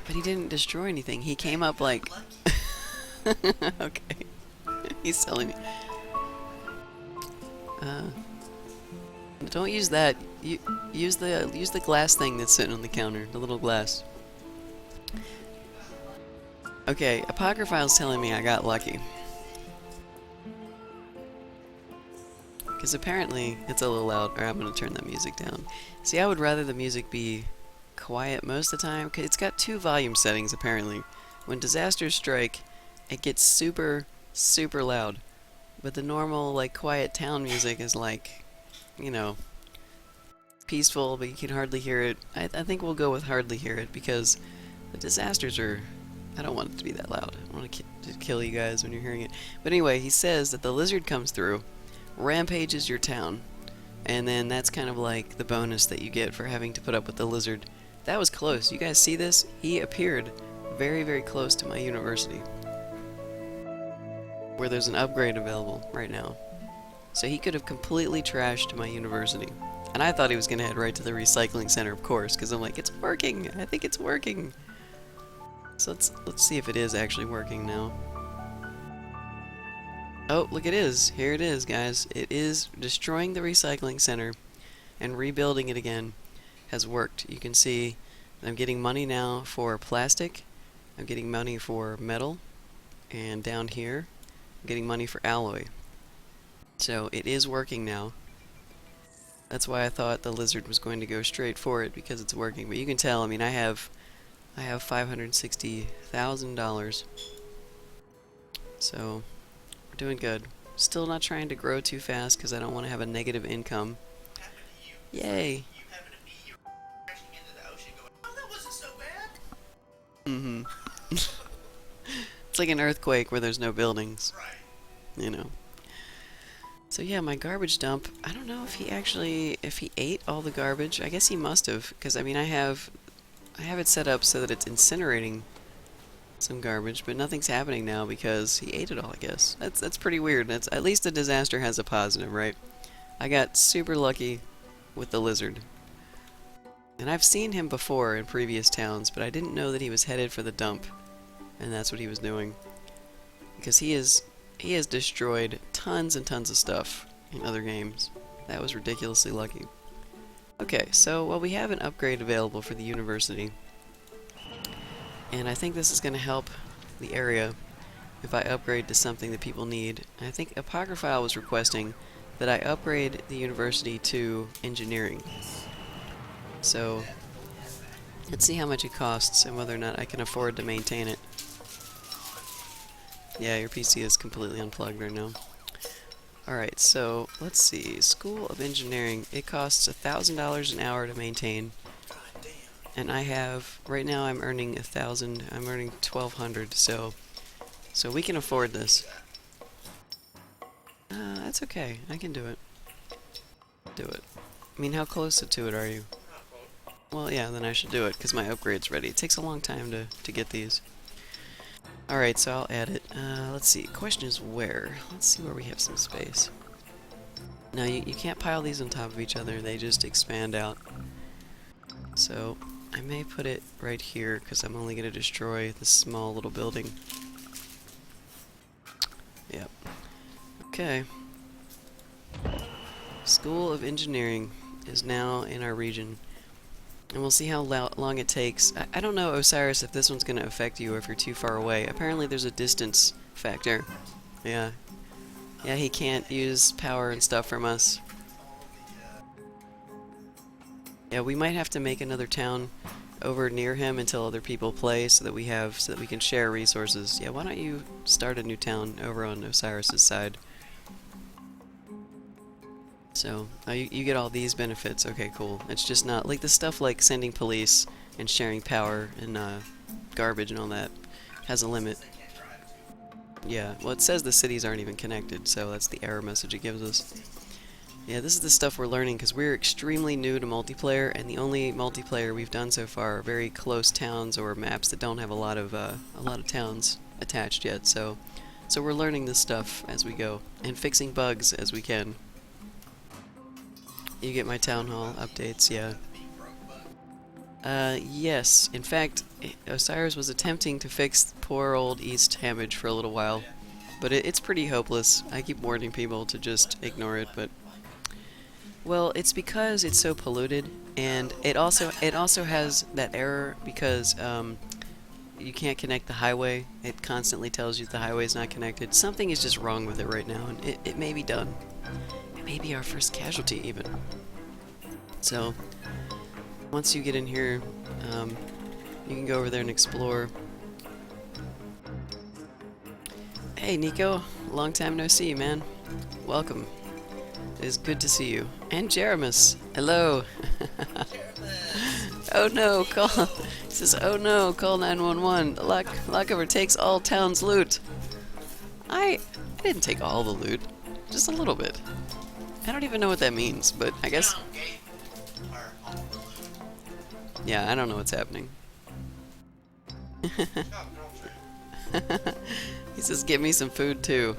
But he didn't destroy anything. He came up like... okay. He's telling me. Don't use that. Use the glass thing that's sitting on the counter. The little glass. Okay, Apocryphal's telling me I got lucky. Because apparently it's a little loud. Or I'm going to turn that music down. See, I would rather the music be quiet most of the time. Cause it's got 2 volume settings apparently. When disasters strike, it gets super, super loud. But the normal, like, quiet town music is like, you know, peaceful, but you can hardly hear it. I think we'll go with hardly hear it because the disasters are... I don't want it to be that loud. I want to kill you guys when you're hearing it. But anyway, he says that the lizard comes through, rampages your town, and then that's kind of like the bonus that you get for having to put up with the lizard. That was close. You guys see this? He appeared very, very close to my university, where there's an upgrade available right now. So he could have completely trashed my university. And I thought he was going to head right to the recycling center, of course, because I'm like, it's working! I think it's working! So let's see if it is actually working now. Oh, look, it is! Here it is, guys. It is destroying the recycling center and rebuilding it again has worked. You can see I'm getting money now for plastic. I'm getting money for metal. And down here, I'm getting money for alloy. So it is working now. That's why I thought the lizard was going to go straight for it, because it's working. But you can tell, I mean, I have $560,000. So we're doing good. Still not trying to grow too fast because I don't want to have a negative income. Yay! Mm-hmm. It's like an earthquake where there's no buildings. You know. So yeah, my garbage dump, I don't know if he ate all the garbage. I guess he must have, because I mean I have it set up so that it's incinerating some garbage, but nothing's happening now because he ate it all, I guess. That's pretty weird. That's at least the disaster has a positive, right? I got super lucky with the lizard. And I've seen him before in previous towns, but I didn't know that he was headed for the dump. And that's what he was doing. Because he has destroyed tons and tons of stuff in other games. That was ridiculously lucky. Okay, so, well, we have an upgrade available for the university. And I think this is going to help the area if I upgrade to something that people need. And I think Apocryphal was requesting that I upgrade the university to engineering. So, let's see how much it costs and whether or not I can afford to maintain it. Yeah, your PC is completely unplugged right now. Alright, so let's see. School of Engineering. It costs $1,000 an hour to maintain. And I have, right now I'm earning 1,000, I'm earning 1,200, so we can afford this. That's okay, I can do it. Do it. I mean, how close to it are you? Well, yeah, then I should do it, because my upgrade's ready. It takes a long time to get these. Alright, so I'll add it. Let's see, question is where? Let's see where we have some space. Now, you can't pile these on top of each other, they just expand out. So, I may put it right here, because I'm only going to destroy this small little building. Yep. Okay. School of Engineering is now in our region. And we'll see how long it takes. I don't know, Osiris, if this one's going to affect you or if you're too far away. Apparently there's a distance factor. Yeah. Yeah, he can't use power and stuff from us. Yeah, we might have to make another town over near him until other people play so that we can share resources. Yeah, why don't you start a new town over on Osiris's side? So, you get all these benefits. Okay, cool. It's just not, like, the stuff like sending police and sharing power and, garbage and all that has a limit. Yeah, well, it says the cities aren't even connected, so that's the error message it gives us. Yeah, this is the stuff we're learning, because we're extremely new to multiplayer, and the only multiplayer we've done so far are very close towns or maps that don't have a lot of towns attached yet, so we're learning this stuff as we go, and fixing bugs as we can. You get my town hall updates, yeah. Yes. In fact, Osiris was attempting to fix poor old East Hamage for a little while, but it's pretty hopeless. I keep warning people to just ignore it, but... Well, it's because it's so polluted, and it also has that error because, you can't connect the highway. It constantly tells you the highway's not connected. Something is just wrong with it right now, and it may be done. Maybe our first casualty, even. So, once you get in here, you can go over there and explore. Hey, Nico. Long time no see, man. Welcome. It is good to see you. And Jeremus. Hello. Oh no, call... He says, oh no, call 911. Lochiver takes all town's loot. I didn't take all the loot. Just a little bit. I don't even know what that means, but I guess... Yeah, I don't know what's happening. He says, get me some food too.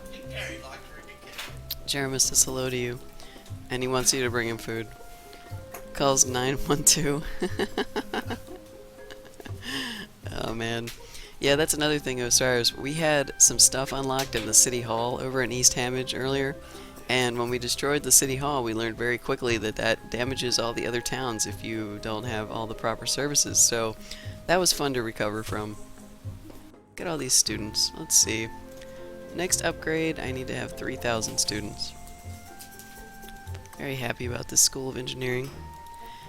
Jeremus says hello to you, and he wants you to bring him food. Calls 912. Oh man. Yeah, that's another thing, Osiris. We had some stuff unlocked in the City Hall over in East Hamage earlier. And when we destroyed the City Hall, we learned very quickly that damages all the other towns if you don't have all the proper services. So that was fun to recover from. Look at all these students. Let's see. Next upgrade, I need to have 3,000 students. Very happy about this School of Engineering.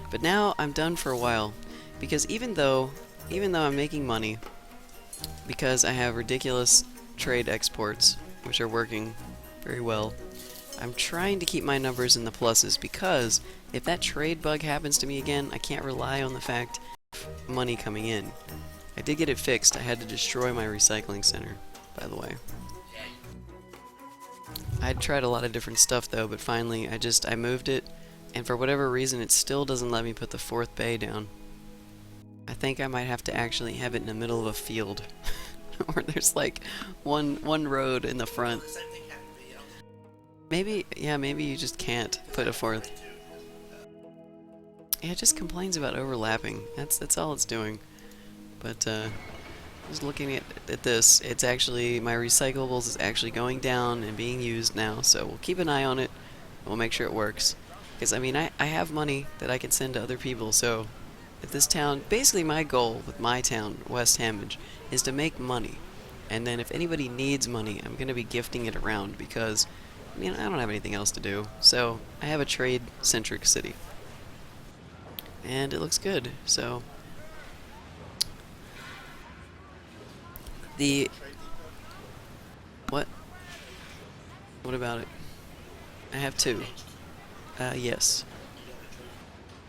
But now I'm done for a while, because even though I'm making money, because I have ridiculous trade exports, which are working very well, I'm trying to keep my numbers in the pluses, because if that trade bug happens to me again, I can't rely on the fact of money coming in. I did get it fixed. I had to destroy my recycling center, by the way. I'd tried a lot of different stuff though, but finally I moved it, and for whatever reason it still doesn't let me put the 4th bay down. I think I might have to actually have it in the middle of a field, where there's like one road in the front. Maybe, yeah, maybe you just can't put a 4th. Yeah, it just complains about overlapping. That's all it's doing. But just looking at this, it's actually, my recyclables is actually going down and being used now, so we'll keep an eye on it. We'll make sure it works. Because, I mean, I have money that I can send to other people, so if this town, basically my goal with my town, West Hamage, is to make money. And then if anybody needs money, I'm going to be gifting it around, because, I mean, I don't have anything else to do. So, I have a trade-centric city. And it looks good, so... What? What about it? I have two. Yes.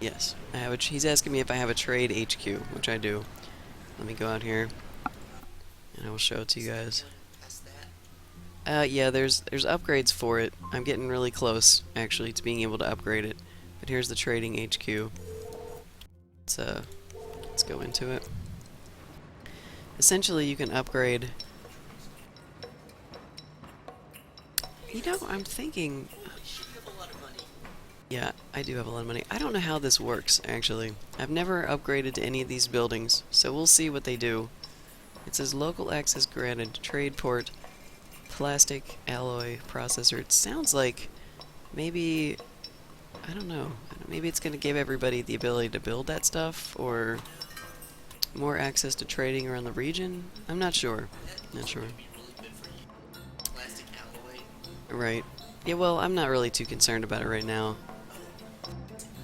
Yes. I have he's asking me if I have a trade HQ, which I do. Let me go out here, and I will show it to you guys. Yeah, there's upgrades for it. I'm getting really close, actually, to being able to upgrade it. But here's the trading HQ. Let's go into it. Essentially, you can upgrade. You know, I'm thinking. Yeah, I do have a lot of money. I don't know how this works, actually. I've never upgraded to any of these buildings, so we'll see what they do. It says local access granted, trade port, plastic alloy processor. It sounds like maybe, I don't know, maybe it's going to give everybody the ability to build that stuff, or more access to trading around the region? I'm not sure. Not sure. Right. Yeah, well, I'm not really too concerned about it right now.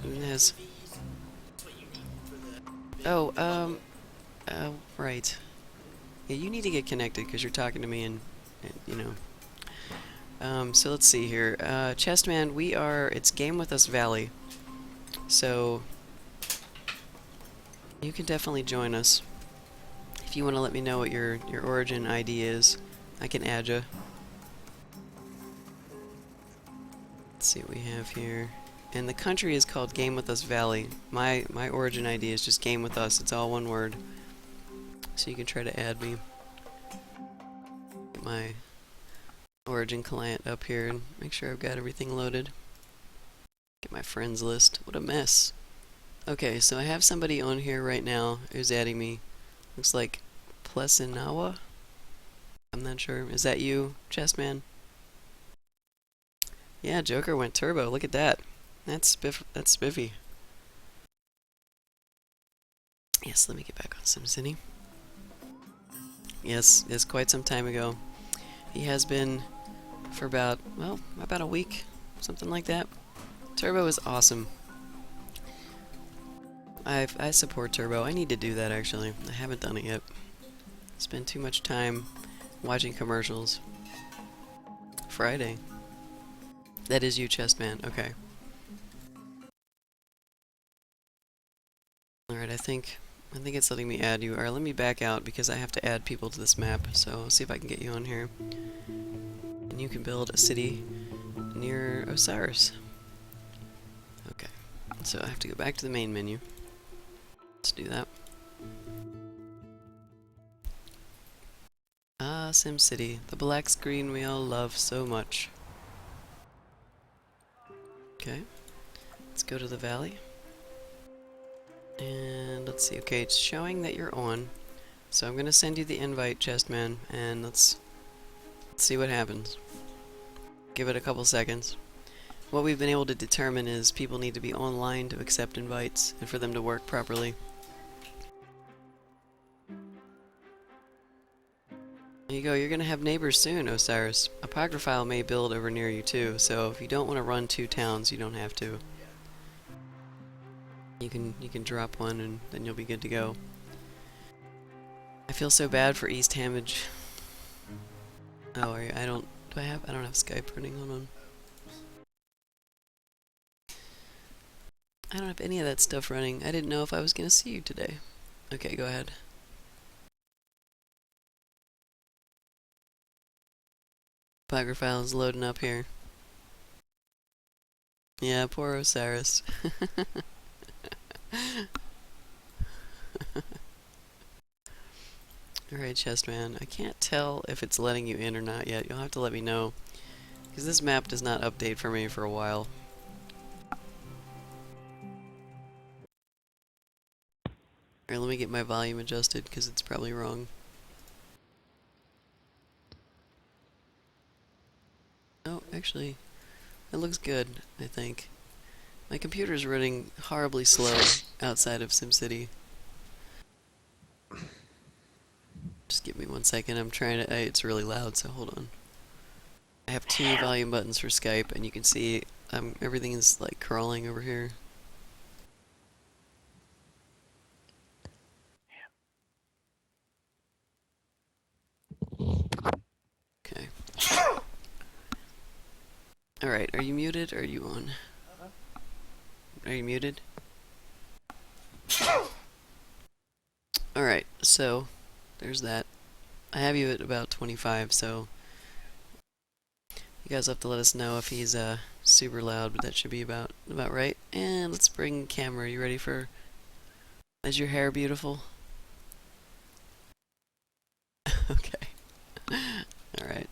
It has... Oh, right. Yeah, you need to get connected because you're talking to me and, you know. So let's see here. Chestman, it's GameWithUs Valley. So, you can definitely join us. If you want to let me know what your origin ID is, I can add you. Let's see what we have here. And the country is called GameWithUs Valley. My origin ID is just GameWithUs. It's all one word. So you can try to add me. Get my origin client up here and make sure I've got everything loaded. Get my friends list. What a mess. Okay, so I have somebody on here right now who's adding me. Looks like Plesinawa? I'm not sure. Is that you, Chessman? Yeah, Joker went turbo. Look at that. That's spiffy. Yes, let me get back on SimCity. Yes, it's quite some time ago. He has been for about a week, something like that. Turbo is awesome. I support Turbo. I need to do that, actually. I haven't done it yet. Spend too much time watching commercials. Friday. That is you, Chestman. Okay. Alright, I think it's letting me add you. Alright, let me back out because I have to add people to this map. So I'll see if I can get you on here. And you can build a city near Osiris. Okay. So I have to go back to the main menu. Let's do that. Ah, SimCity. The black screen we all love so much. Okay. Let's go to the valley. And let's see. Okay, it's showing that you're on. So I'm gonna send you the invite, Chestman, and let's see what happens. Give it a couple seconds. What we've been able to determine is people need to be online to accept invites and for them to work properly. There you go, you're gonna have neighbors soon, Osiris. Apocryphile may build over near you too, so if you don't want to run two towns, you don't have to. You can drop one and then you'll be good to go. I feel so bad for East Hamage. Oh, I don't have Skype running on. I don't have any of that stuff running. I didn't know if I was gonna see you today. Okay, go ahead. Apocryphile is loading up here. Yeah, poor Osiris. Alright, Chestman. I can't tell if it's letting you in or not yet. You'll have to let me know. Because this map does not update for me for a while. Alright, let me get my volume adjusted because it's probably wrong. Oh, actually, it looks good, I think. My computer's running horribly slow outside of SimCity. Just give me 1 second, I'm trying to... it's really loud, so hold on. I have two volume buttons for Skype, and you can see everything is like crawling over here. Okay. Alright, are you muted or are you on? Are you muted? Alright, so there's that. I have you at about 25, so you guys have to let us know if he's super loud, but that should be about right. And let's bring camera. You ready for... Is your hair beautiful? Okay. Alright.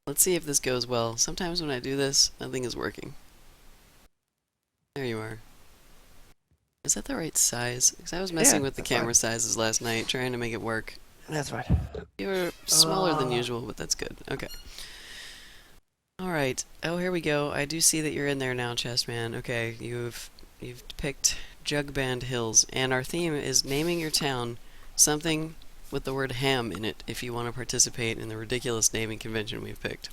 Let's see if this goes well. Sometimes when I do this, nothing is working. There you are. Is that the right size? Because I was messing with the camera sizes last night, trying to make it work. That's right. You were smaller than usual, but that's good. Okay. Alright. Oh, here we go. I do see that you're in there now, Chessman. Okay, you've picked Jugband Hills, and our theme is naming your town something with the word ham in it if you want to participate in the ridiculous naming convention we've picked.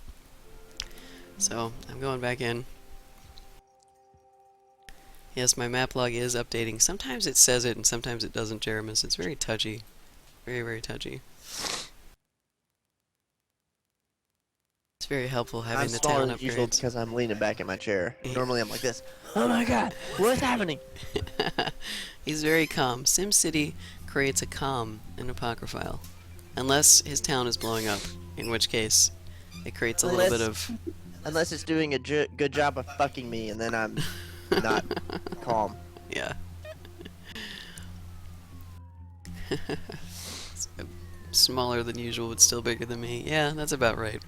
So, I'm going back in. Yes, my map log is updating. Sometimes it says it and sometimes it doesn't, Jeremus. It's very touchy. Very, very touchy. It's very helpful having the town upgrades. Usual because I'm leaning back in my chair. Normally I'm like this. Oh my god, what's happening? He's very calm. SimCity creates a calm in Apocryphile. Unless his town is blowing up, in which case it creates a little bit of... Unless it's doing a good job of fucking me, and then I'm not calm. Yeah. Smaller than usual, but still bigger than me. Yeah, that's about right.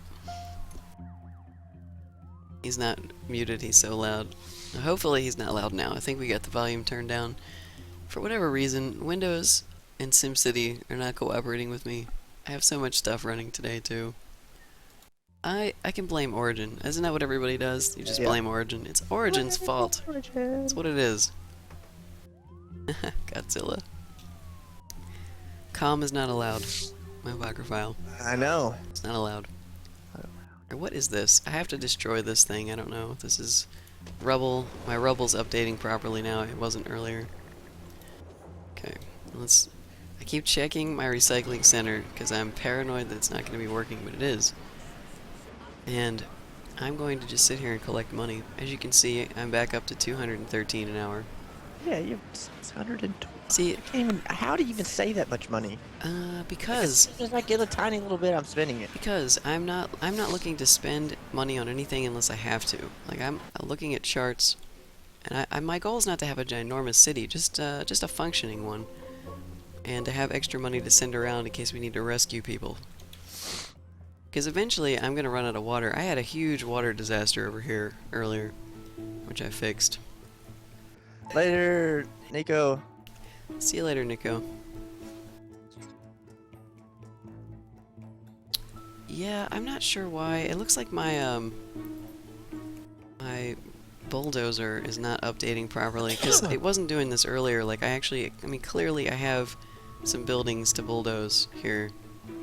He's not muted, he's so loud. Hopefully he's not loud now. I think we got the volume turned down. For whatever reason, Windows and SimCity are not cooperating with me. I have so much stuff running today, too. I can blame Origin. Isn't that what everybody does? You just blame Origin. It's Origin's fault. That's what it is. Godzilla. Calm is not allowed. My Apocryphile. I know. It's not allowed. What is this? I have to destroy this thing. I don't know. This is rubble. My rubble's updating properly now. It wasn't earlier. Okay. I keep checking my recycling center because I'm paranoid that it's not going to be working, but it is. And I'm going to just sit here and collect money. As you can see, I'm back up to 213 an hour. Yeah, you have 620. See, how do you even save that much money? Because as soon as I get a tiny little bit, I'm spending it. Because I'm not looking to spend money on anything unless I have to. Like I'm looking at charts, and my goal is not to have a ginormous city, just a functioning one, and to have extra money to send around in case we need to rescue people. Because eventually I'm gonna run out of water. I had a huge water disaster over here earlier, which I fixed. Later, Nico. See you later, Nico. Yeah, I'm not sure why. It looks like my my bulldozer is not updating properly because it wasn't doing this earlier. Like I mean, clearly I have some buildings to bulldoze here.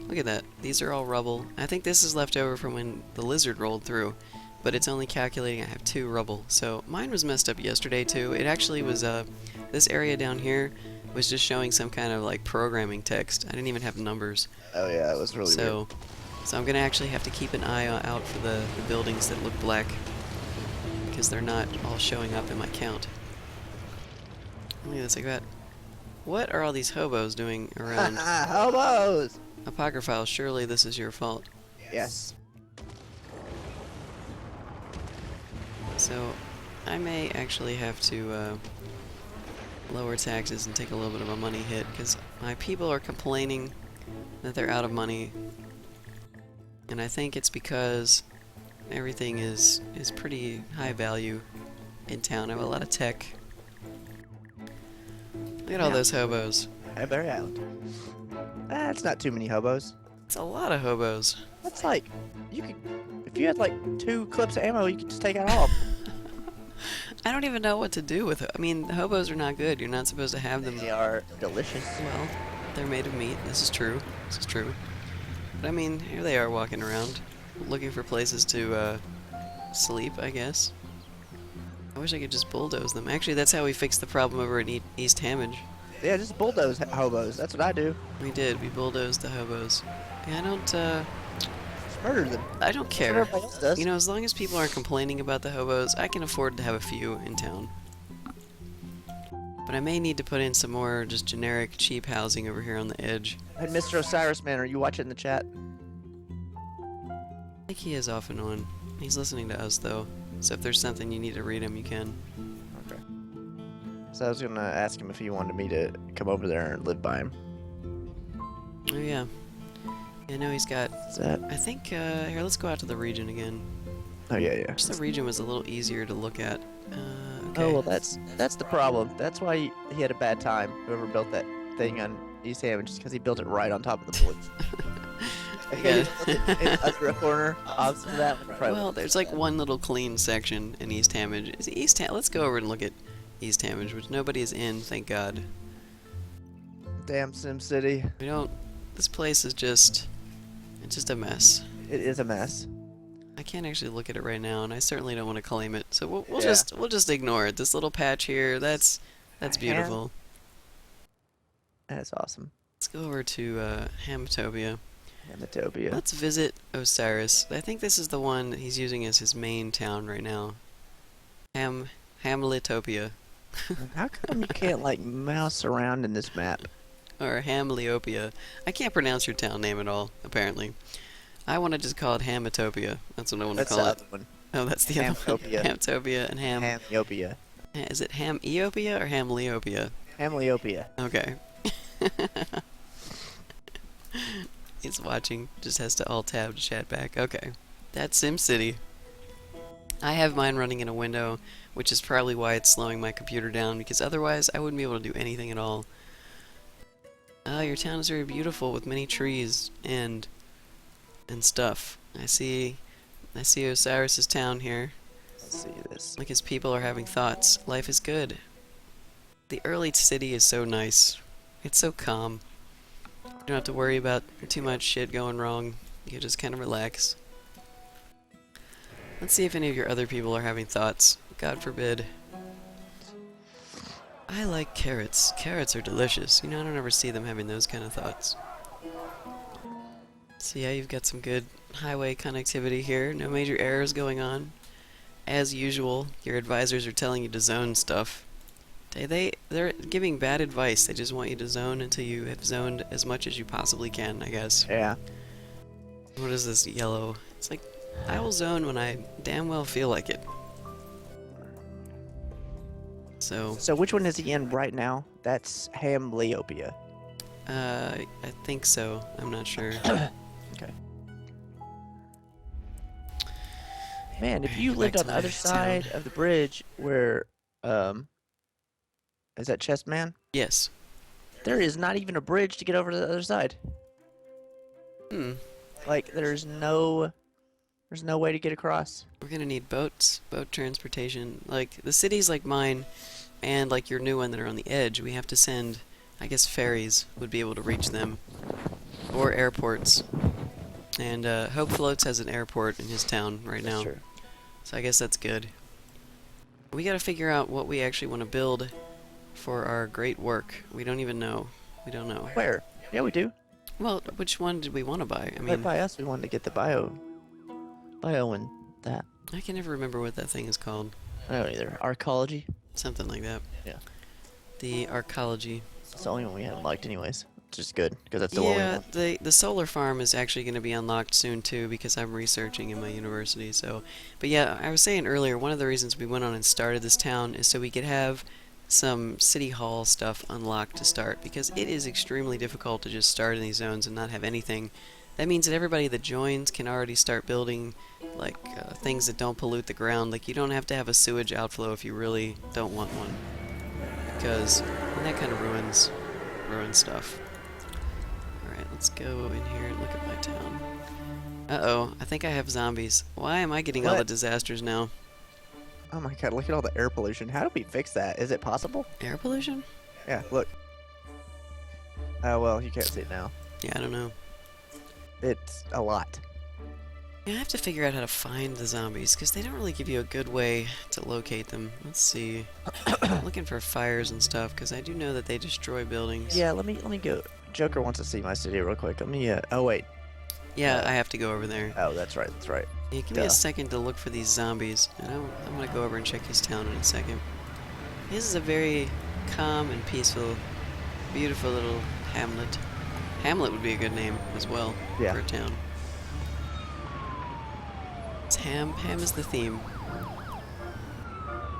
Look at that. These are all rubble. I think this is left over from when the lizard rolled through, but it's only calculating I have 2 rubble. So mine was messed up yesterday too. It actually was this area down here was just showing some kind of like programming text. I didn't even have numbers. Oh yeah, it was really weird. So I'm gonna actually have to keep an eye out for the buildings that look black because they're not all showing up in my count. Look at this, like that. What are all these hobos doing around? Hobos! Apocryphile, surely this is your fault. Yes. So I may actually have to lower taxes and take a little bit of a money hit because my people are complaining that they're out of money. And I think it's because everything is pretty high value in town. I have a lot of tech. Look at all those hobos. Berry Island. That's not too many hobos. It's a lot of hobos. That's like, you could, if you had like 2 clips of ammo, you could just take out all of them. I don't even know what to do with it. I mean, the hobos are not good. You're not supposed to have them. They are delicious. Well, they're made of meat. This is true. This is true. But I mean, here they are walking around, looking for places to sleep, I guess. I wish I could just bulldoze them. Actually, that's how we fixed the problem over at East Hamage. Yeah, just bulldoze hobos. That's what I do. We did. We bulldozed the hobos. Yeah, I don't, murder them. I don't That's what care. everybody else does. You know, as long as people aren't complaining about the hobos, I can afford to have a few in town. But I may need to put in some more just generic cheap housing over here on the edge. And Mr. Osiris Man, are you watching the chat? I think he is off and on. He's listening to us though, so if there's something you need to read him, you can. Okay. So I was gonna ask him if he wanted me to come over there and live by him. Oh yeah. Yeah, no, he's got... Is that? I think, here, let's go out to the region again. Oh yeah, yeah. Just the region was a little easier to look at. Okay. Oh well, that's the problem. That's why he had a bad time. Whoever built that thing on East Hammond, just because he built it right on top of the woods. Yeah. It's under a corner opposite of that one. Probably Well, there's like one little clean section in East Hammond. Is it Let's go over and look at East Hammond, which nobody is in, thank God. damn Sim City. We don't... This place is just... It's just a mess. It is a mess. I can't actually look at it right now, and I certainly don't want to claim it. So we'll Yeah. just ignore it. This little patch here, that's beautiful. That's awesome. Let's go over to Hamtopia. Amatopia. Let's visit Osiris. I think this is the one that he's using as his main town right now. Hamletopia. How come you can't like mouse around in this map? Or Hamleopia. I can't pronounce your town name at all, apparently. I want to just call it Hamatopia. That's what I want to That's call the it. other one. Oh, that's the other one. Hamtopia. Hamtopia and Hamiopia. Is it Ham-eopia or Hamleopia? Hamleopia. Okay. He's watching. Just has to alt-tab to chat back. Okay. That's SimCity. I have mine running in a window, which is probably why it's slowing my computer down, because otherwise I wouldn't be able to do anything at all. Your town is very beautiful with many trees and stuff. I see Osiris's town here. Let's see this. Like his people are having thoughts. Life is good. The early city is so nice. It's so calm. You don't have to worry about too much shit going wrong. You just kind of relax. Let's see if any of your other people are having thoughts. God forbid. I like carrots. Carrots are delicious. You know, I don't ever see them having those kind of thoughts. So yeah, you've got some good highway connectivity here. No major errors going on. As usual, your advisors are telling you to zone stuff. They're giving bad advice. They just want you to zone until you have zoned as much as you possibly can, I guess. Yeah. What is this yellow? It's like, I will zone when I damn well feel like it. So, So which one is he in right now? That's Hamleopia. I think so. I'm not sure. Okay. Man, if you Back lived to on the my other side town. of the bridge where, is that Chest Man? Yes. There is not even a bridge to get over to the other side. Hmm. Like, there's no way to get across. We're gonna need boats, boat transportation. Like, the cities like mine, and like your new one that are on the edge, we have to send, I guess ferries would be able to reach them. Or airports. And, Hope Floats has an airport in his town right now. Sure. So I guess that's good. We gotta figure out what we actually want to build for our great work. We don't even know. We don't know. Where? Yeah, we do. Well, which one did we want to buy? I Right mean, by us, we wanted to get the bio and that. I can never remember what that thing is called. I don't either. Arcology. Something like that. Yeah. The arcology. It's the only one we haven't liked anyways. Which is good, because that's the one we Yeah, want. the solar farm is actually going to be unlocked soon too, because I'm researching in my university. So, but yeah, I was saying earlier, one of the reasons we went on and started this town is so we could have some city hall stuff unlocked to start, because it is extremely difficult to just start in these zones and not have anything. That means that everybody that joins can already start building like things that don't pollute the ground. Like, you don't have to have a sewage outflow if you really don't want one, because and that kind of ruins stuff. Alright, let's go in here and look at my town. Uh-oh, I think I have zombies. Why am I getting all the What? disasters now? Oh my god, look at all the air pollution. How do we fix that? Is it possible? Air pollution? Yeah, look. Oh, well, you can't see it now. Yeah, I don't know. It's a lot. Yeah, I have to figure out how to find the zombies, because they don't really give you a good way to locate them. Let's see. I'm looking for fires and stuff, because I do know that they destroy buildings. Yeah, let me go. Joker wants to see my city real quick. Let me, oh wait. Yeah, I have to go over there. Oh, that's right. That's right. Yeah, give me Duh. a second to look for these zombies, and I'm gonna go over and check his town in a second. This is a very calm and peaceful, beautiful little hamlet. Hamlet would be a good name as well Yeah. for a town. It's ham. Ham is the theme.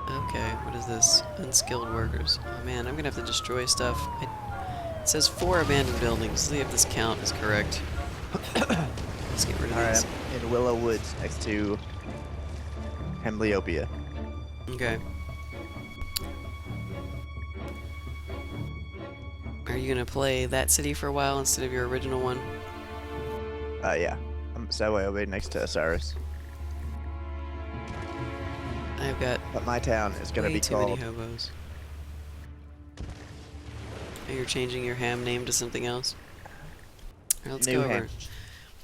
Okay, what is this? Unskilled workers. Oh man, I'm gonna have to destroy stuff. It says 4 abandoned buildings. Let's see if this count is correct. Let's get rid of Alright, these. I'm in Willow Woods next to Hembliopia. Okay. Are you gonna play that city for a while instead of your original one? Yeah. I'm Sawayobe next to Osiris. I've got But my town is gonna way be too called... many hobos. Oh, you're changing your ham name to something else? Alright, let's New go over. Ham.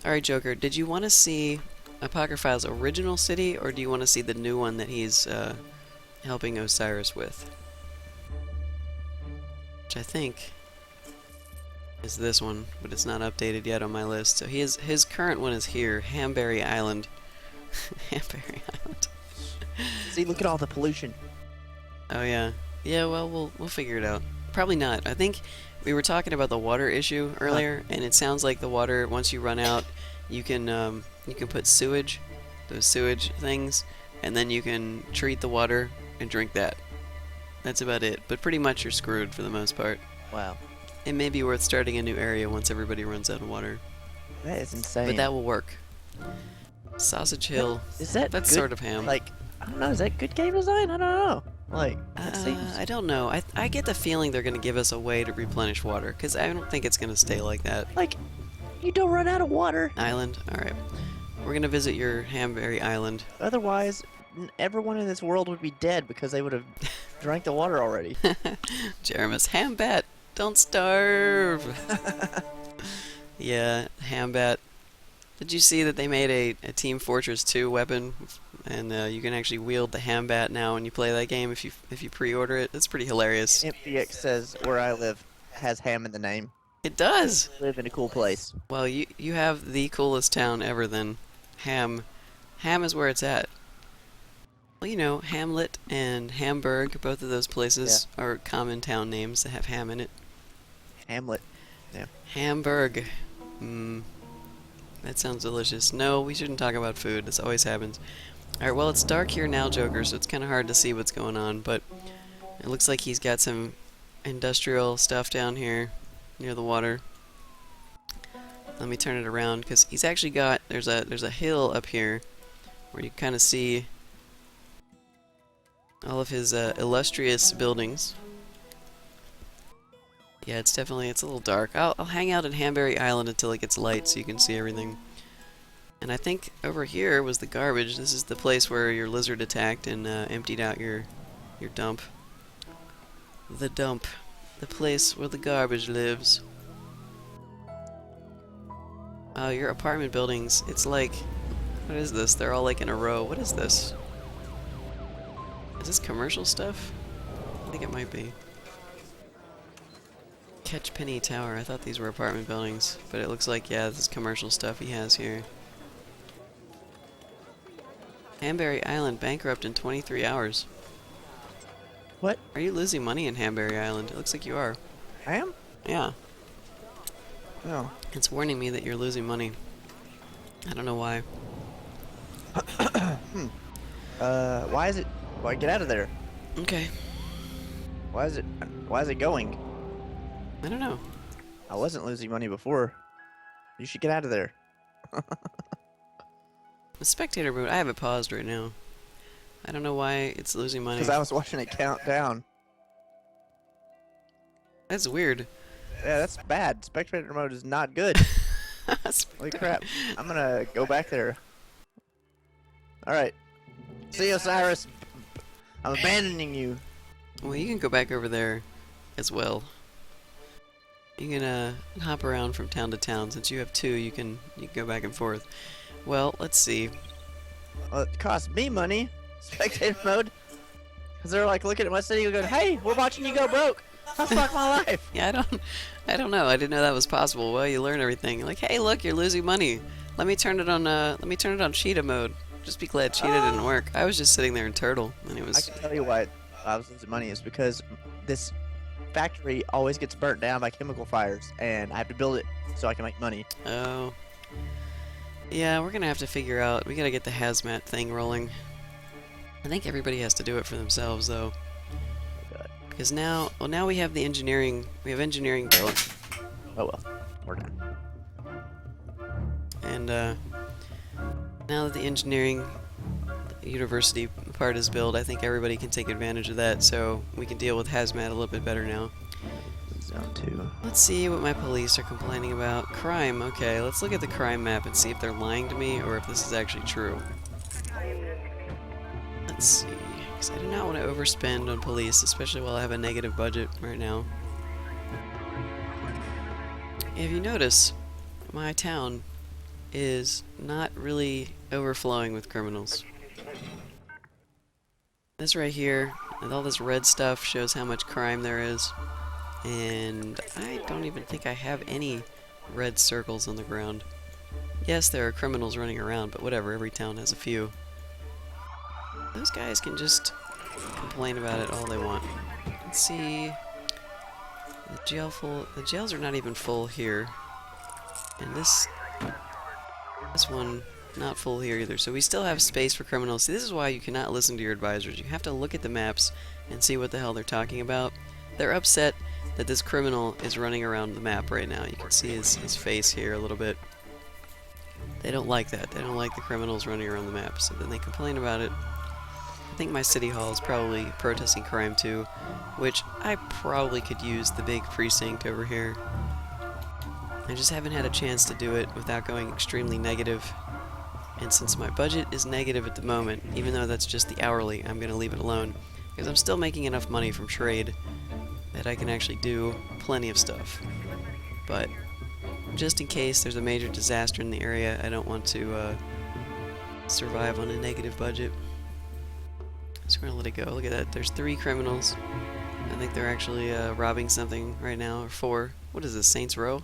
Alright, Joker, did you want to see Apocryphile's original city, or do you want to see the new one that he's helping Osiris with? Which I think is this one, but it's not updated yet on my list. So his current one is here, Hamberry Island. Hamberry Island. See, look at all the pollution. Oh yeah. Yeah, well we'll figure it out. Probably not. I think we were talking about the water issue earlier, and it sounds like the water, once you run out, you can put sewage, those sewage things, and then you can treat the water and drink that. That's about it. But pretty much you're screwed for the most part. Wow. It may be worth starting a new area once everybody runs out of water. That is insane. But that will work. Sausage Hill. Is that That's good? sort of ham. Like, I don't know, is that good game design? I don't know. Like, it seems... I don't know. I get the feeling they're going to give us a way to replenish water, because I don't think it's going to stay like that. Like, you don't run out of water. Island? Alright. We're going to visit your Hamberry Island. Otherwise, everyone in this world would be dead because they would have drank the water already. Jeremus, Hambat, don't starve! Yeah, Hambat. Did you see that they made a Team Fortress 2 weapon? And you can actually wield the Hambat now when you play that game if you pre-order it. It's pretty hilarious. MPX says, where I live, has ham in the name. It does! Live in a cool place. Well, you have the coolest town ever then. Ham. Ham is where it's at. Well, you know, Hamlet and Hamburg, both of those places are common town names that have ham in it. Hamlet. Yeah. Hamburg. That sounds delicious. No, we shouldn't talk about food. This always happens. Alright, well, it's dark here now, Joker, so it's kind of hard to see what's going on, but it looks like he's got some industrial stuff down here near the water. Let me turn it around, because he's actually got... There's a hill up here where you kind of see all of his illustrious buildings. Yeah, it's a little dark. I'll hang out in Hamberry Island until it gets light so you can see everything. And I think over here was the garbage. This is the place where your lizard attacked and emptied out your dump. The dump. The place where the garbage lives. Oh, your apartment buildings. It's like... What is this? They're all like in a row. What is this? Is this commercial stuff? I think it might be. Catchpenny Tower. I thought these were apartment buildings, but it looks like, yeah, this is commercial stuff he has here. Hamberry Island bankrupt in 23 hours. What? Are you losing money in Hamberry Island? It looks like you are. I am? Yeah. Oh. It's warning me that you're losing money. I don't know why. Why is it... Why get out of there? Okay. Why is it going? I don't know. I wasn't losing money before. You should get out of there. The spectator mode, I have it paused right now. I don't know why it's losing money. Because I was watching it count down. That's weird. Yeah, that's bad. Spectator mode is not good. Holy crap. I'm gonna go back there. Alright. See you, Osiris. I'm abandoning you. Well, you can go back over there as well. You can hop around from town to town. Since you have two, you can go back and forth. Well, let's see. Well, it costs me money. Spectator mode. Because they're like looking at my city and going, hey, we're watching you go broke. How's fuck my life? Yeah, I don't know. I didn't know that was possible. Well, you learn everything. Like, hey, look, you're losing money. Let me turn it on cheetah mode. Just be glad cheetah didn't work. I was just sitting there in turtle, and it I was. can tell you why I was losing money is because this factory always gets burnt down by chemical fires, and I have to build it so I can make money. Oh. Yeah, we're gonna have to figure out. We gotta get the hazmat thing rolling. I think everybody has to do it for themselves, though. Because now, well, now we have the engineering. We have engineering built. Oh well, we're done. And now that the engineering university part is built, I think everybody can take advantage of that, so we can deal with hazmat a little bit better now. Zone 2. Let's see what my police are complaining about. Crime, okay, let's look at the crime map and see if they're lying to me or if this is actually true. Let's see, because I do not want to overspend on police, especially while I have a negative budget right now. If you notice, my town is not really overflowing with criminals. This right here, and all this red stuff shows how much crime there is. And I don't even think I have any red circles on the ground. Yes, there are criminals running around, but whatever, every town has a few. Those guys can just complain about it all they want. Let's see. The jail full. The jails are not even full here. And this one not full here either. So we still have space for criminals. See, this is why you cannot listen to your advisors. You have to look at the maps and see what the hell they're talking about. They're upset that this criminal is running around the map right now. You can see his face here a little bit. They don't like that. They don't like the criminals running around the map. So then they complain about it. I think my city hall is probably protesting crime too, which I probably could use the big precinct over here. I just haven't had a chance to do it without going extremely negative. And since my budget is negative at the moment, even though that's just the hourly, I'm going to leave it alone. Because I'm still making enough money from trade that I can actually do plenty of stuff. But just in case there's a major disaster in the area, I don't want to survive on a negative budget. So we're going to let it go. Look at that. There's 3 criminals. I think they're actually robbing something right now, or 4. What is this, Saints Row?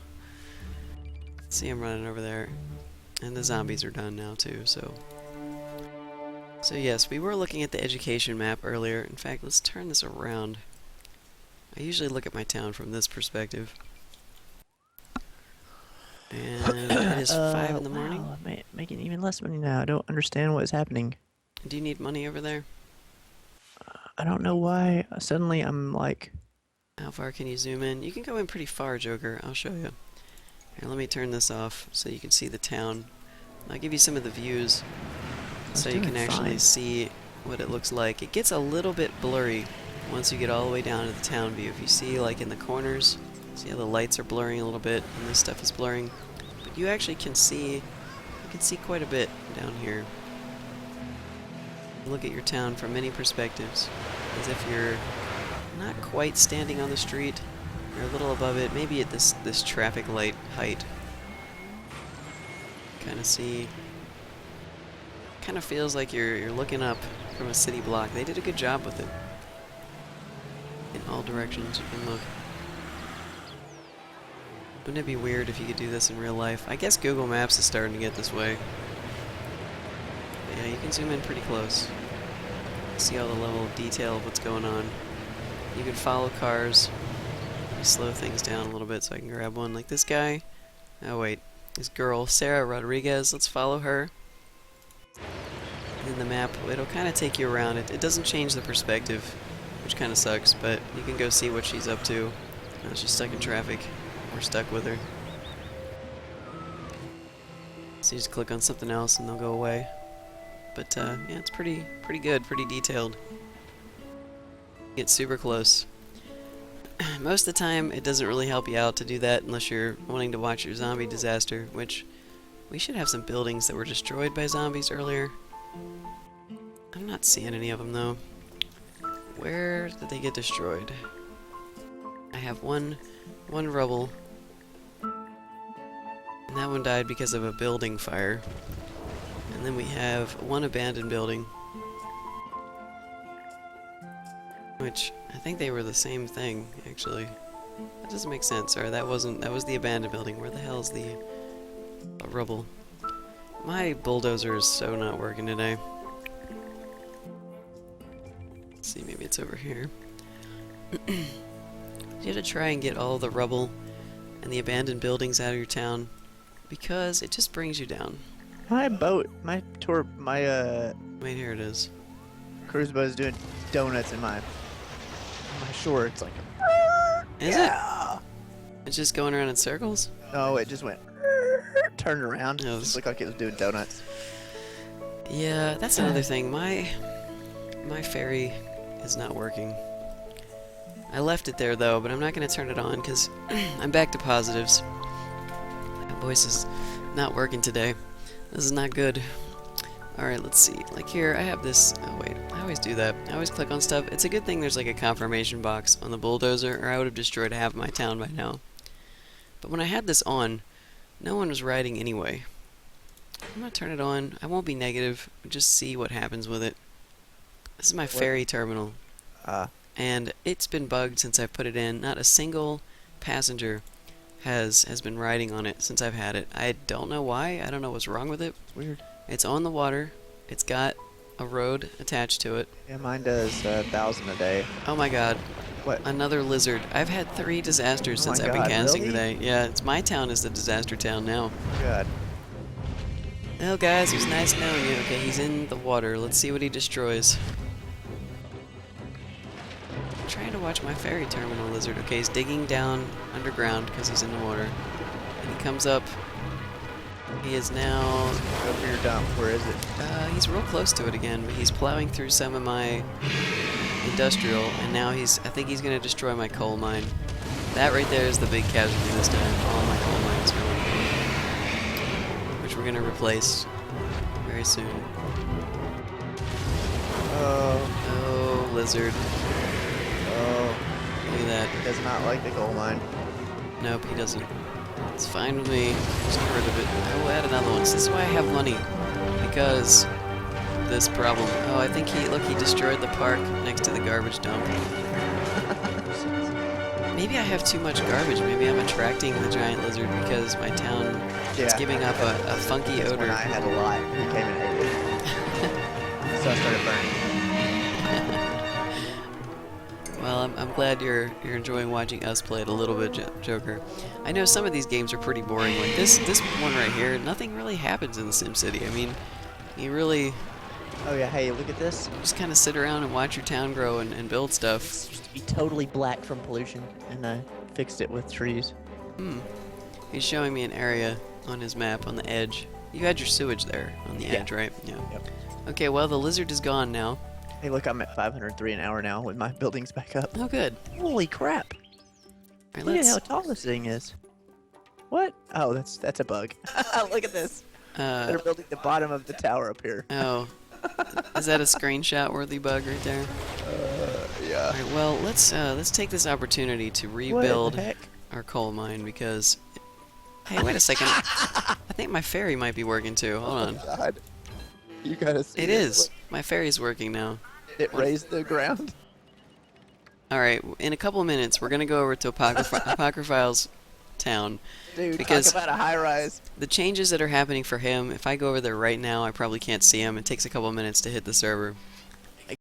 See them running over there. And the zombies are done now too, so yes, we were looking at the education map earlier. In fact, let's turn this around. I usually look at my town from this perspective. And it is 5 in the morning. Wow, I'm making even less money now. I don't understand what is happening. Do you need money over there? I don't know why. Suddenly I'm like... How far can you zoom in? You can go in pretty far, Joker. I'll show you. Here, let me turn this off so you can see the town. I'll give you some of the views so you can actually see what it looks like. It gets a little bit blurry once you get all the way down to the town view. If you see, like, in the corners, see how the lights are blurring a little bit and this stuff is blurring. But you actually can see, quite a bit down here. Look at your town from many perspectives, as if you're not quite standing on the street. You're a little above it, maybe at this traffic light height. Kind of see. Kind of feels like you're looking up from a city block. They did a good job with it. In all directions you can look. Wouldn't it be weird if you could do this in real life? I guess Google Maps is starting to get this way. But yeah, you can zoom in pretty close. See all the level of detail of what's going on. You can follow cars. Slow things down a little bit so I can grab one like this guy. Oh wait, this girl, Sarah Rodriguez, let's follow her. And then the map, it'll kind of take you around. It doesn't change the perspective, which kind of sucks, but you can go see what she's up to. She's stuck in traffic. We're stuck with her. So you just click on something else and they'll go away. But yeah, it's pretty good, pretty detailed. Get super close. Most of the time, it doesn't really help you out to do that unless you're wanting to watch your zombie disaster, which we should have some buildings that were destroyed by zombies earlier. I'm not seeing any of them, though. Where did they get destroyed? I have one rubble, and that one died because of a building fire. And then we have one abandoned building, which I think they were the same thing, actually. That doesn't make sense. Or that was the abandoned building. Where the hell is the rubble? My bulldozer is so not working today. Let's see, maybe it's over here. You have to try and get all the rubble and the abandoned buildings out of your town because it just brings you down. My boat, my Wait, here it is. cruise boat is doing donuts in my shore. It's like, Is it? It's just going around in circles? no, it just went turned around. It No, just looked like it was doing donuts. Yeah, that's another thing. My ferry is not working. I left it there though, but I'm not going to turn it on because I'm back to positives. My voice is not working today. This is not good. Alright, let's see. Like here, I have this... Oh wait, I always do that. I always click on stuff. It's a good thing there's like a confirmation box on the bulldozer, or I would have destroyed half my town by now. But when I had this on, no one was riding anyway. I'm gonna turn it on. I won't be negative. Just see what happens with it. This is my ferry terminal. And it's been bugged since I put it in. Not a single passenger has been riding on it since I've had it. I don't know why. I don't know what's wrong with it. It's weird. It's on the water. It's got a road attached to it. Yeah, mine does 1,000 a day. Oh my god. What? Another lizard. I've had 3 disasters Oh since my I've been God, casting really? today. Yeah, it's my town is the disaster town now. God. Oh guys, it was nice knowing you. Okay, he's in the water. Let's see what he destroys. I'm trying to watch my ferry terminal lizard. Okay, he's digging down underground because he's in the water. And he comes up. He is now... Go for your dump. Where is it? He's real close to it again, but he's plowing through some of my industrial, and now I think he's going to destroy my coal mine. That right there is the big casualty this time. All my coal mines going, which we're going to replace very soon. Oh, lizard. Oh, Look at that. he does not like the coal mine. Nope, he doesn't. It's fine with me. Just get rid of it. I will add another one. This is why I have money. Because this problem. Oh, I think he destroyed the park next to the garbage dump. Maybe I have too much garbage. Maybe I'm attracting the giant lizard because my town is giving up a funky That's odor. when I had a lot. He came and ate it. So I started burning. Well, I'm glad you're enjoying watching us play it a little bit, Joker. I know some of these games are pretty boring. Like this one right here, nothing really happens in the SimCity. I mean, you really Oh yeah, hey, look at this. just kind of sit around and watch your town grow and build stuff. It's used to be totally black from pollution, and I fixed it with trees. He's showing me an area on his map on the edge. You had your sewage there on the edge, right? Yeah. Yep. Okay, well, the lizard is gone now. Hey, look, I'm at 503 an hour now with my buildings back up. Oh, good. Holy crap! All right, Look at let's... how tall this thing is. What? Oh, that's a bug. Look at this. They're building the bottom of the tower up here. Oh. Is that a screenshot-worthy bug right there? Yeah. All right, well, let's take this opportunity to rebuild What the heck? our coal mine because... Hey, wait a second. I think my ferry might be working too. Hold on. God. You gotta see It this. is. My ferry's working now. It raised the ground. Alright, in a couple of minutes, we're going to go over to Apocryphile's town. Dude, Because- talk about a high rise. The changes that are happening for him, if I go over there right now, I probably can't see him. It takes a couple of minutes to hit the server.